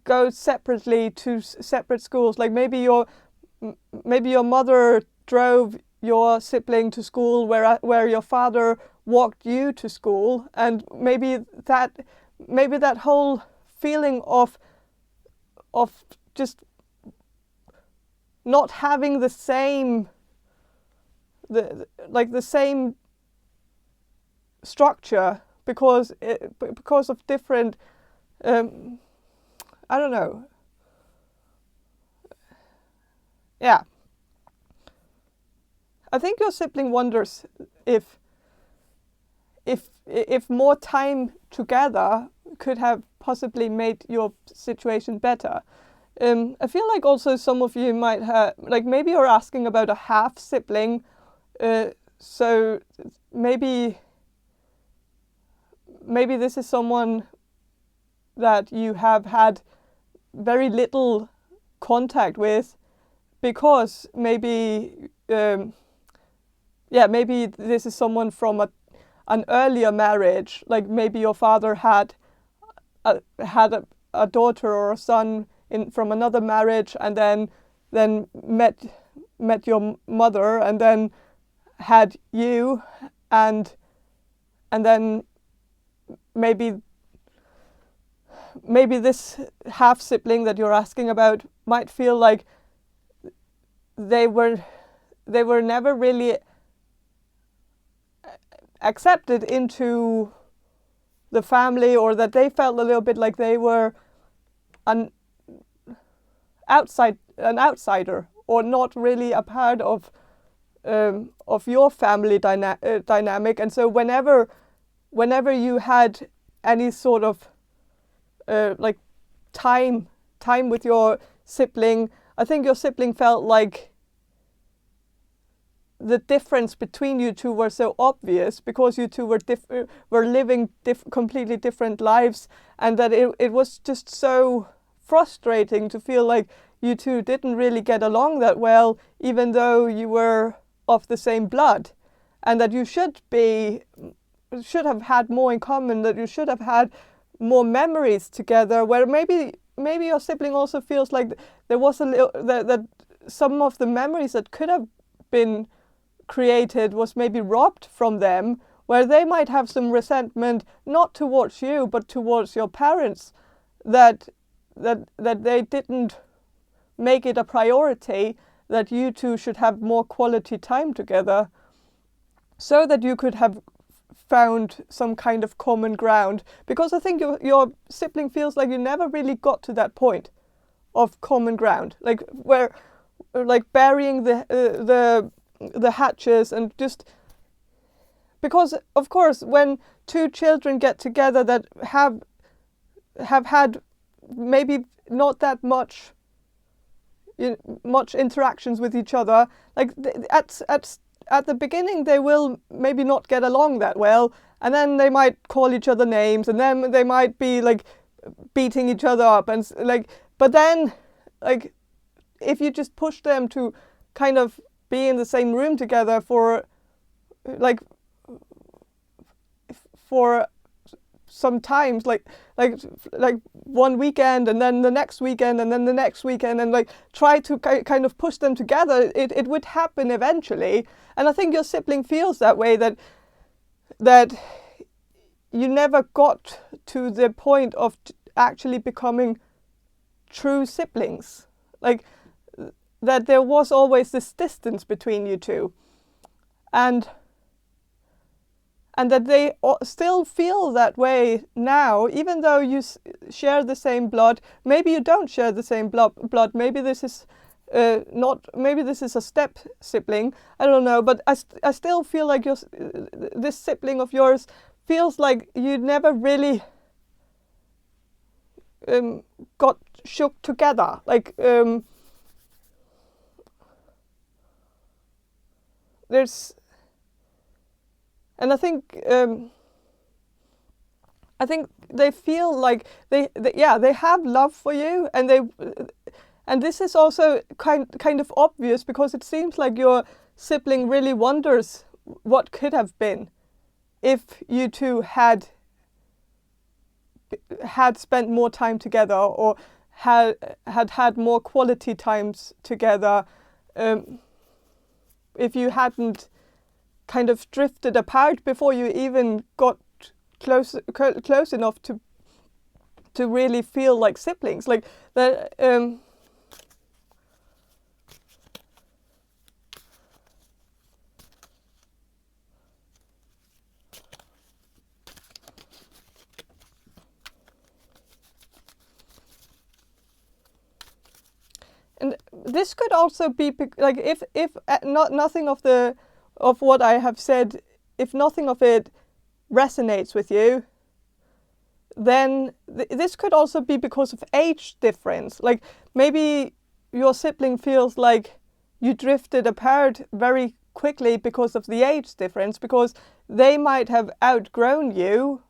go separately to separate schools. Like maybe your mother drove your sibling to school where your father walked you to school, and maybe that whole feeling of just not having the same structure because of different I don't know. Yeah. I think your sibling wonders if more time together could have possibly made your situation better. I feel like also some of you might have, like maybe you're asking about a half sibling, so maybe maybe this is someone that you have had very little contact with, because maybe maybe this is someone from an earlier marriage. Like maybe your father had a daughter or a son from another marriage, and then met your mother, and then had you, and then maybe this half sibling that you're asking about might feel like they were never really accepted into the family, or that they felt a little bit like they were an outsider, or not really a part of your family dynamic. And so whenever you had any sort of like time with your sibling, I think your sibling felt like the difference between you two were so obvious, because you two were living completely different lives, and that it was just so frustrating to feel like you two didn't really get along that well, even though you were of the same blood, and that you should have had more in common, that you should have had more memories together, where maybe your sibling also feels like there was a little that some of the memories that could have been created was maybe robbed from them, where they might have some resentment, not towards you but towards your parents, that they didn't make it a priority that you two should have more quality time together, so that you could have found some kind of common ground. Because I think your sibling feels like you never really got to that point of common ground, like where, like burying the hatches, and just because of course when two children get together that have had maybe not that much interactions with each other, like at the beginning they will maybe not get along that well, and then they might call each other names, and then they might be like beating each other up, and like, but then like if you just push them to kind of be in the same room together for sometimes like 1 weekend, and then the next weekend, and then the next weekend, and like try to kind of push them together, it would happen eventually. And I think your sibling feels that way, that you never got to the point of actually becoming true siblings, like that there was always this distance between you two, and that they still feel that way now, even though you share the same blood. Maybe you don't share the same blood. Maybe this is maybe this is a step sibling. I don't know, but I still feel like this sibling of yours feels like you never really got shook together. Like there's. And I think they feel like they have love for you, and this is also kind of obvious, because it seems like your sibling really wonders what could have been if you two had spent more time together, or had more quality times together, if you hadn't kind of drifted apart before you even got close enough to really feel like siblings, like that. And this could also be like if nothing of what I have said, if nothing of it resonates with you, then this could also be because of age difference. Like maybe your sibling feels like you drifted apart very quickly because of the age difference, because they might have outgrown you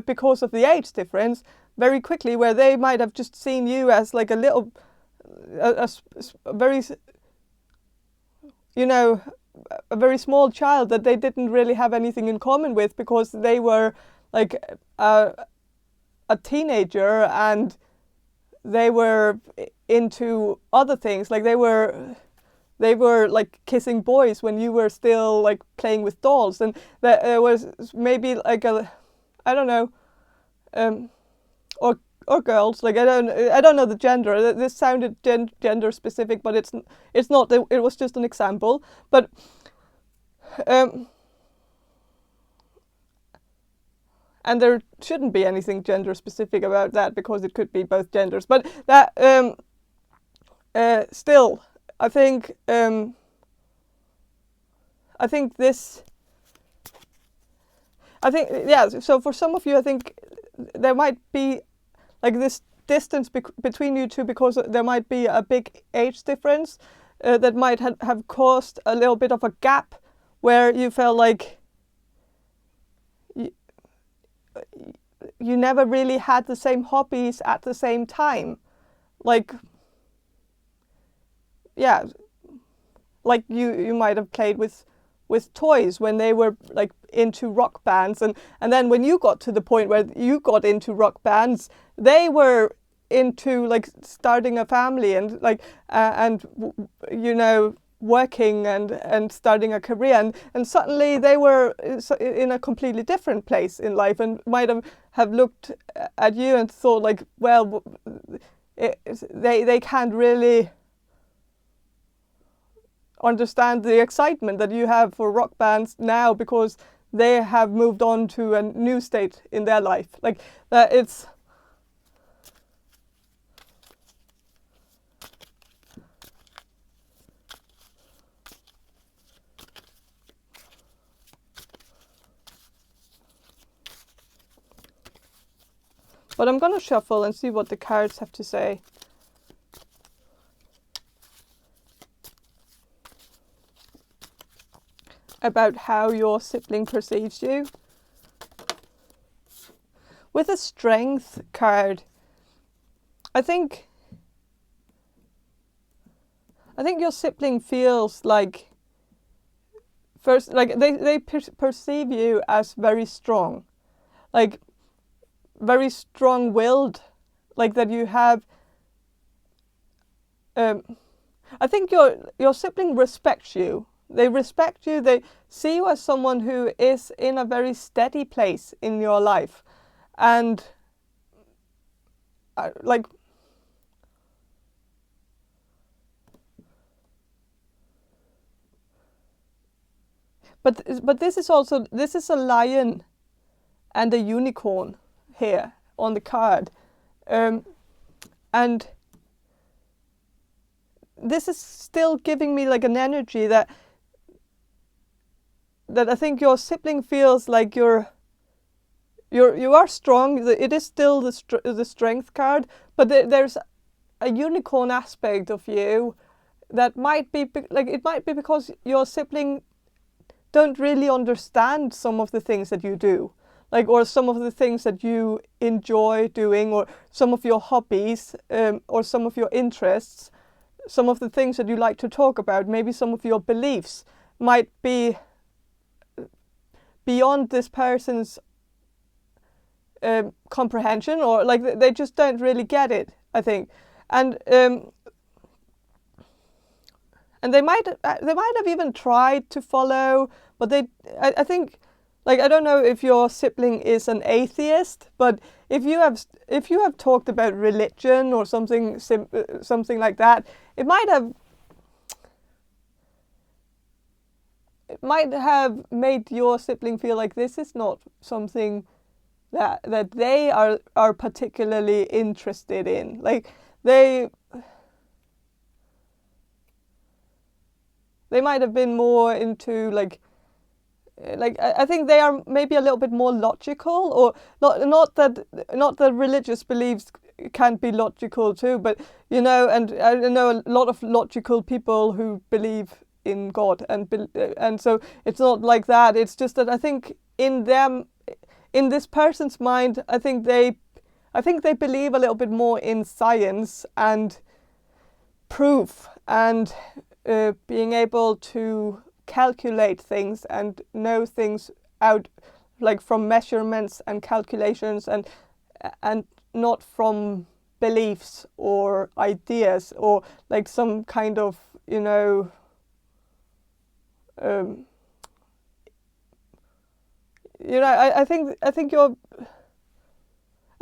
because of the age difference very quickly, where they might have just seen you as like a little, a very, you know, a very small child that they didn't really have anything in common with, because they were like a teenager and they were into other things. Like they were like kissing boys when you were still like playing with dolls, and that was maybe like a, I don't know, or girls. Like I don't know the gender. This sounded gender specific, but it's not. It was just an example. But and there shouldn't be anything gender specific about that, because it could be both genders. But that still, I think yeah. So for some of you, I think there might be like this distance between you two, because there might be a big age difference that might have caused a little bit of a gap where you felt like you never really had the same hobbies at the same time. Like, yeah, like you might have played with toys when they were like into rock bands, and then when you got to the point where you got into rock bands, they were into like starting a family and like and you know, working and starting a career, and suddenly they were in a completely different place in life, and might have looked at you and thought like, well, they can't really understand the excitement that you have for rock bands now, because they have moved on to a new state in their life. Like that, it's but I'm gonna shuffle and see what the cards have to say. About how your sibling perceives you. With a strength card, I think your sibling feels like, first, like they perceive you as very strong, like very strong-willed, like that you have. I think your sibling respects you. They respect you. They see you as someone who is in a very steady place in your life, and like. But this is a lion and a unicorn here on the card, and this is still giving me like an energy that I think your sibling feels like you are strong. It is still the strength card, but there's a unicorn aspect of you that might be like, it might be because your sibling don't really understand some of the things that you do, like, or some of the things that you enjoy doing, or some of your hobbies, or some of your interests, some of the things that you like to talk about. Maybe some of your beliefs might be beyond this person's comprehension, or like they just don't really get it, I think. And they might have even tried to follow, but I think, like, I don't know if your sibling is an atheist, but if you have talked about religion or something like that, it might have made your sibling feel like this is not something that they are particularly interested in. Like they might have been more into like I think they are maybe a little bit more logical, or not that religious beliefs can't be logical too, but you know, and I know a lot of logical people who believe in God, and so it's not like that. It's just that I think in them, in this person's mind, I think they believe a little bit more in science and proof and being able to calculate things and know things out, like from measurements and calculations, and not from beliefs or ideas or like some kind of, you know, I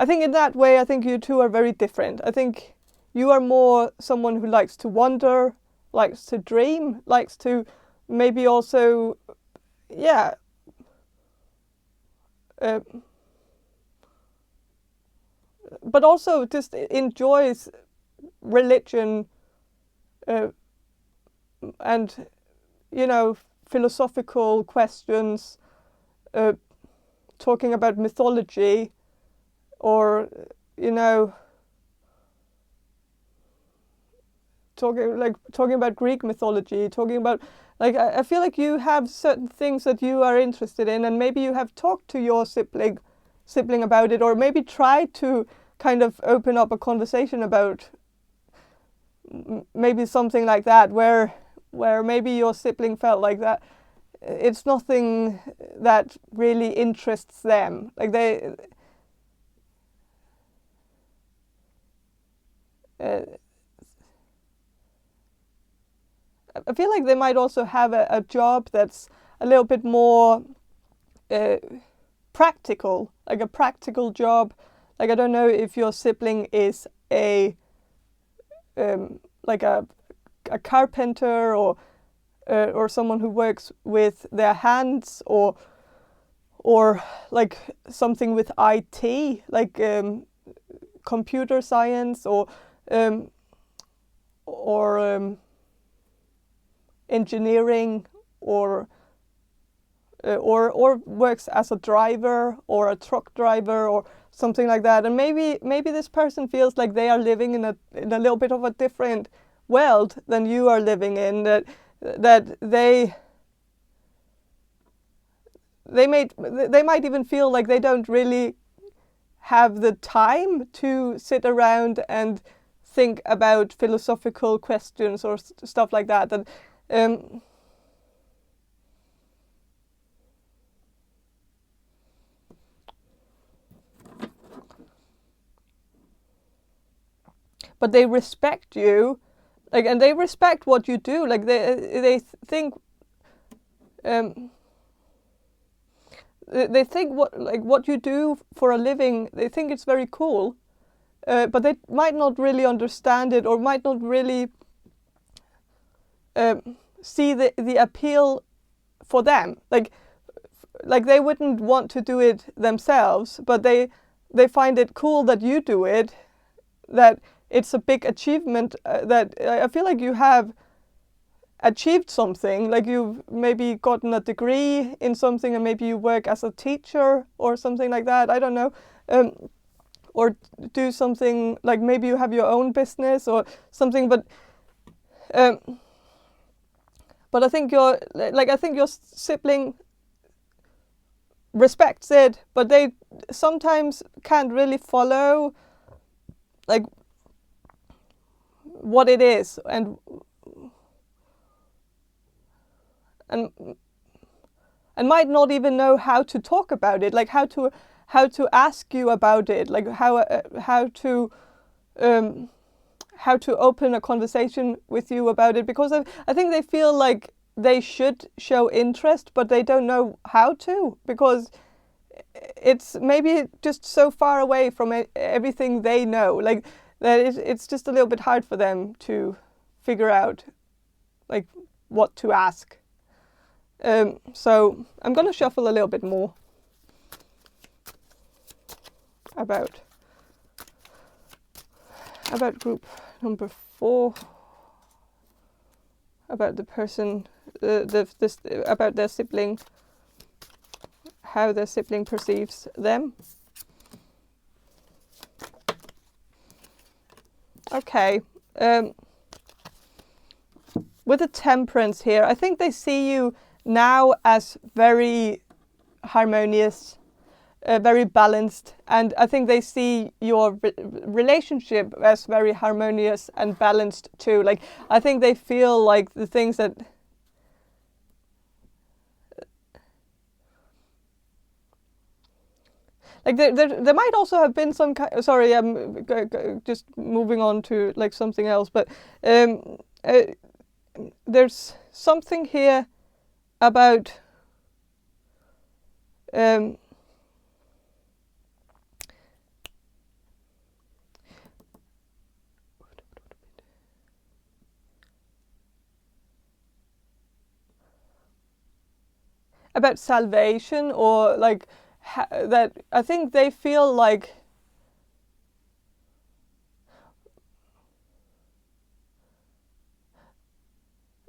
think in that way, I think you two are very different. I think you are more someone who likes to wonder, likes to dream, likes to maybe also, yeah, but also just enjoys religion and, you know, philosophical questions, talking about mythology, or, you know, talking about Greek mythology, talking about, like, I feel like you have certain things that you are interested in, and maybe you have talked to your sibling about it, or maybe tried to kind of open up a conversation about maybe something like that, where maybe your sibling felt like that it's nothing that really interests them, like they I feel like they might also have a job that's a little bit more practical, like a practical job. Like, I don't know if your sibling is a like a carpenter, or someone who works with their hands, or like something with IT, like computer science, or engineering, or works as a driver or a truck driver or something like that. And maybe this person feels like they are living in a little bit of a different world than you are living in, that they might even feel like they don't really have the time to sit around and think about philosophical questions or stuff like that. And but they respect you, like, and they respect what you do. Like, they think they think what you do for a living, they think it's very cool, but they might not really understand it, or might not really see the appeal for them. Like they wouldn't want to do it themselves, but they find it cool that you do it, that it's a big achievement, that I feel like you have achieved something, like you've maybe gotten a degree in something, and maybe you work as a teacher or something like that, I don't know, or do something, like maybe you have your own business or something, but I think your sibling respects it, but they sometimes can't really follow like what it is, and might not even know how to talk about it, like how to ask you about it, like how to open a conversation with you about it, because I think they feel like they should show interest, but they don't know how to, because it's maybe just so far away from everything they know, like that it's just a little bit hard for them to figure out like what to ask. So I'm going to shuffle a little bit more about group number 4, about the person, about their sibling, how their sibling perceives them. Okay, with the Temperance here, I think they see you now as very harmonious, very balanced, and I think they see your relationship as very harmonious and balanced too. Like, I think they feel like the things that like there might also have been some kind. Sorry, I'm just moving on to like something else, but there's something here about about salvation, or like that I think they feel like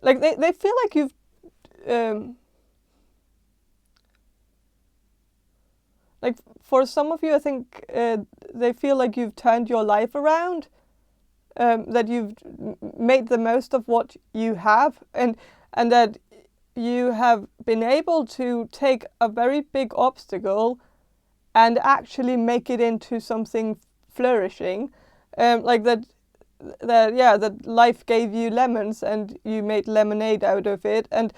they feel like you've like for some of you, I think they feel like you've turned your life around, that you've made the most of what you have, and that you have been able to take a very big obstacle and actually make it into something flourishing, like that life gave you lemons and you made lemonade out of it. And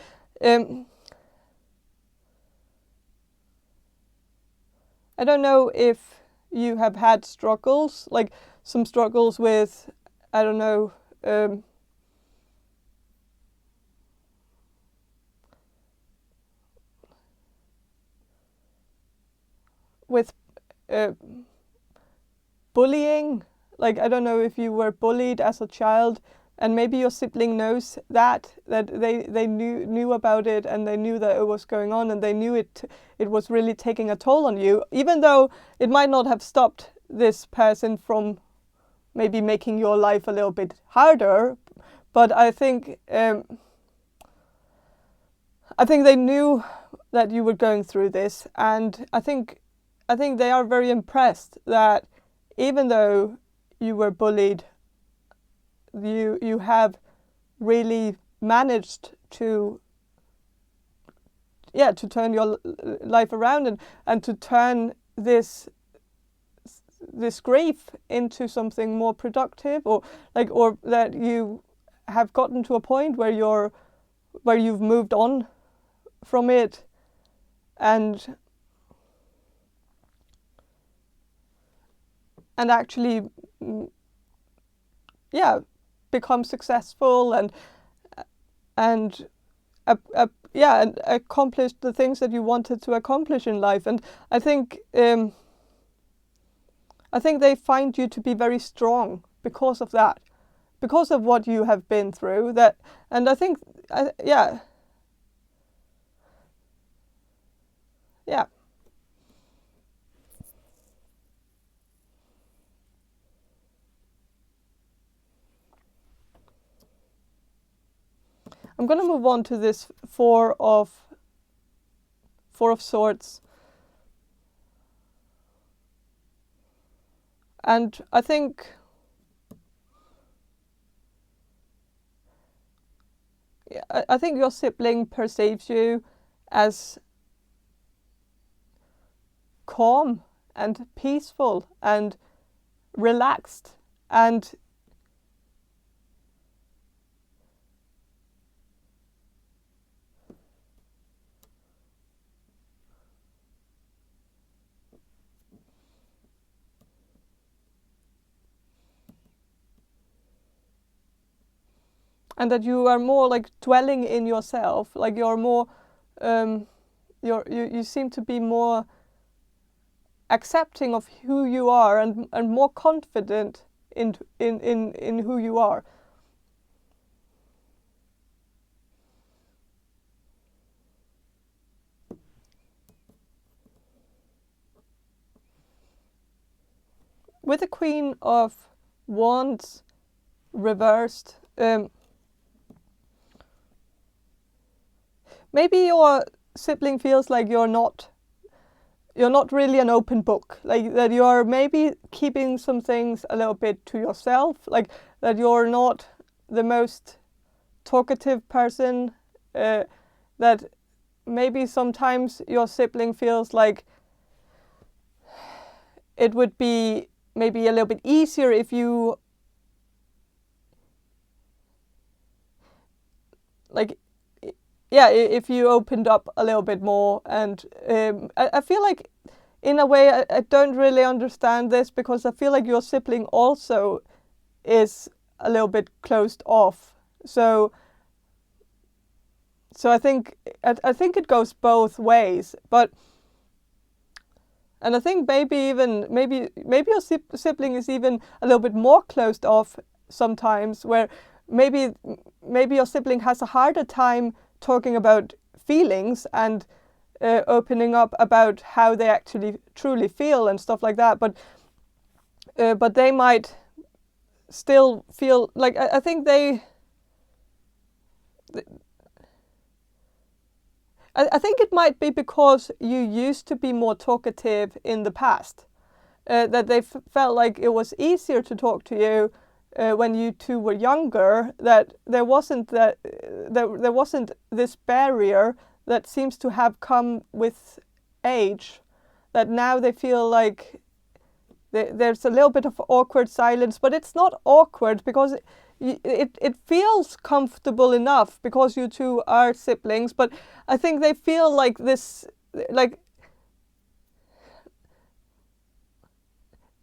I don't know if you have had struggles, like some struggles with, I don't know, with bullying. Like, I don't know if you were bullied as a child, and maybe your sibling knows that they knew about it, and they knew that it was going on, and they knew it was really taking a toll on you, even though it might not have stopped this person from maybe making your life a little bit harder. But I think they knew that you were going through this, and I think they are very impressed that even though you were bullied, you have really managed to turn your life around, and to turn this grief into something more productive, or that you have gotten to a point where you've moved on from it, and actually become successful and accomplish the things that you wanted to accomplish in life. And I think they find you to be very strong because of that, because of what you have been through. That, and I think I'm going to move on to this Four of Swords. And I think your sibling perceives you as calm and peaceful and relaxed, and that you are more like dwelling in yourself, like you're more you seem to be more accepting of who you are, and more confident in who you are. With the Queen of Wands reversed, maybe your sibling feels like you're not really an open book, like that you are maybe keeping some things a little bit to yourself, like that you're not the most talkative person, that maybe sometimes your sibling feels like it would be maybe a little bit easier if you if you opened up a little bit more. And I feel like in a way I don't really understand this, because I feel like your sibling also is a little bit closed off. So I think it goes both ways. And I think maybe your sibling is even a little bit more closed off sometimes, where maybe your sibling has a harder time talking about feelings and opening up about how they actually truly feel and stuff like that. But they might still feel like, I think I think it might be because you used to be more talkative in the past, that they felt like it was easier to talk to you when you two were younger, that there wasn't this barrier that seems to have come with age, that now they feel like there's a little bit of awkward silence. But it's not awkward, because it feels comfortable enough because you two are siblings. But I think they feel like this, like,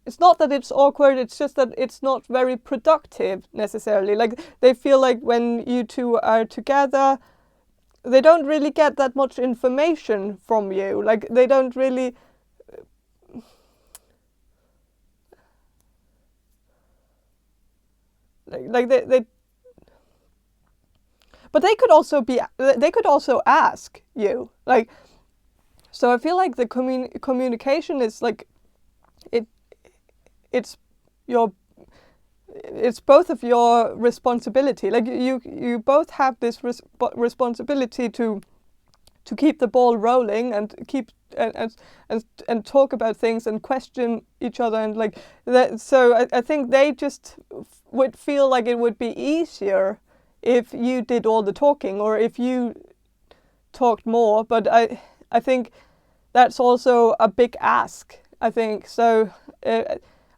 it's not that it's awkward, it's just that it's not very productive necessarily. Like, they feel like when you two are together, they don't really get that much information from you. Like, they don't really like they but they could also ask you, like, so I feel like the communication is like it's both of your responsibility. Like, you both have this responsibility to keep the ball rolling and keep and talk about things and question each other, and like that. So I think they just would feel like it would be easier if you did all the talking, or if you talked more. But I think that's also a big ask, I think. So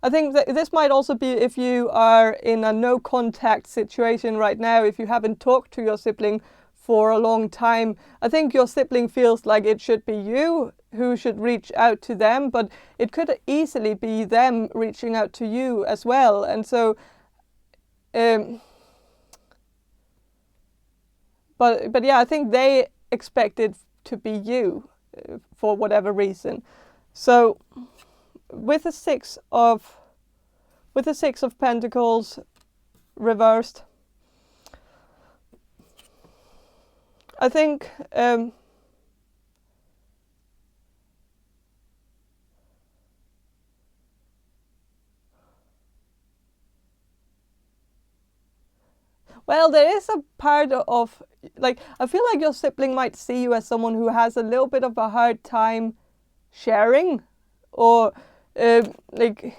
I think that this might also be if you are in a no contact situation right now, if you haven't talked to your sibling for a long time. I think your sibling feels like it should be you who should reach out to them, but it could easily be them reaching out to you as well. And so but yeah, I think they expect it to be you for whatever reason. So with the Six of Pentacles reversed, I think well, there is a part of, like, I feel like your sibling might see you as someone who has a little bit of a hard time sharing, or like,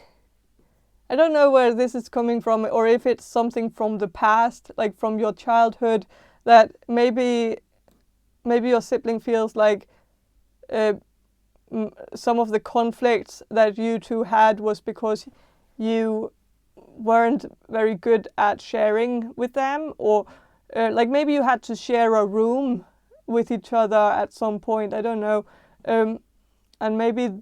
I don't know where this is coming from, or if it's something from the past, like from your childhood, that maybe your sibling feels like some of the conflicts that you two had was because you weren't very good at sharing with them, or like maybe you had to share a room with each other at some point, I don't know, and maybe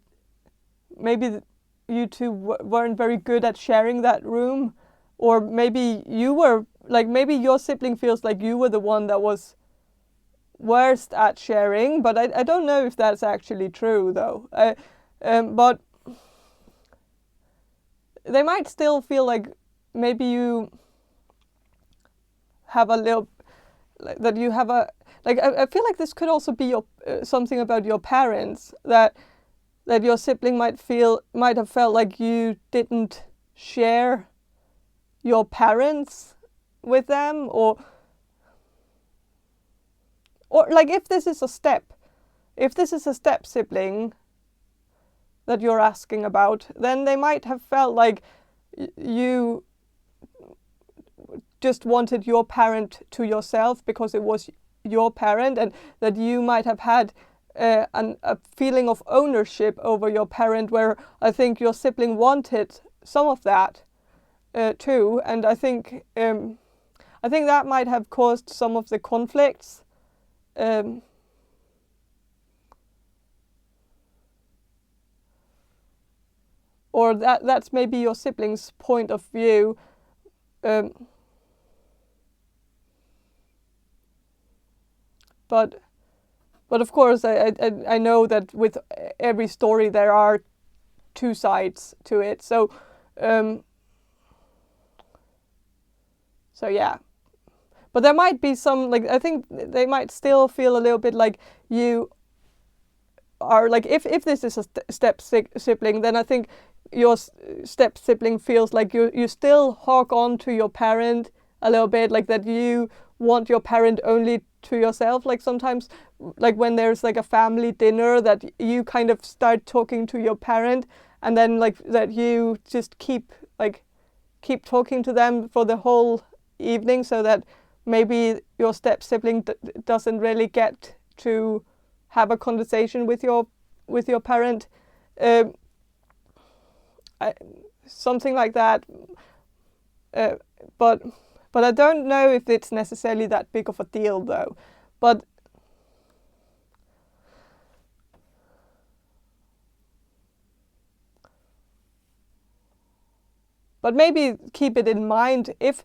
you two weren't very good at sharing that room, or maybe you were, like, maybe your sibling feels like you were the one that was worst at sharing. But I don't know if that's actually true, though. But they might still feel like maybe you have a little, that you have a, like, I feel like this could also be your something about your parents, that your sibling might have felt like you didn't share your parents with them, or like, if this is a step sibling that you're asking about, then they might have felt like you just wanted your parent to yourself because it was your parent, and that you might have had a feeling of ownership over your parent, where I think your sibling wanted some of that too, and I think that might have caused some of the conflicts. Or that's maybe your sibling's point of view. But of course, I know that with every story there are two sides to it. So yeah. But there might be some, like, I think they might still feel a little bit like you are, like, if this is a step sibling, then I think your step sibling feels like you still hog on to your parent a little bit, like that you want your parent only to yourself. Like sometimes, like when there's like a family dinner, that you kind of start talking to your parent, and then like that you just keep talking to them for the whole evening, so that maybe your step sibling doesn't really get to have a conversation with your parent. Something like that. But I don't know if it's necessarily that big of a deal, though. But maybe keep it in mind if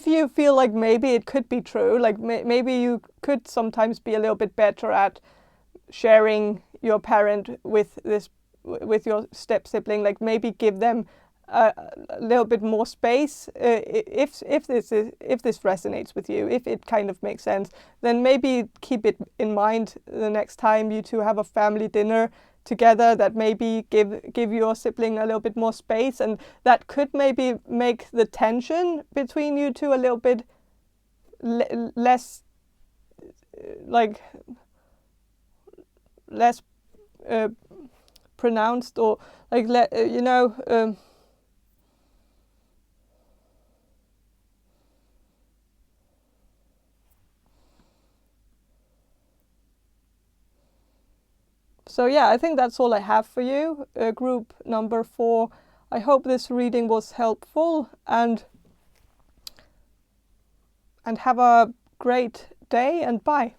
you feel like maybe it could be true. Like maybe you could sometimes be a little bit better at sharing your parent with your step sibling. Like maybe give them a little bit more space. If this resonates with you, if it kind of makes sense, then maybe keep it in mind the next time you two have a family dinner together, that maybe give your sibling a little bit more space, and that could maybe make the tension between you two a little bit less pronounced, or like So yeah, I think that's all I have for you, group number 4. I hope this reading was helpful, and have a great day, and bye.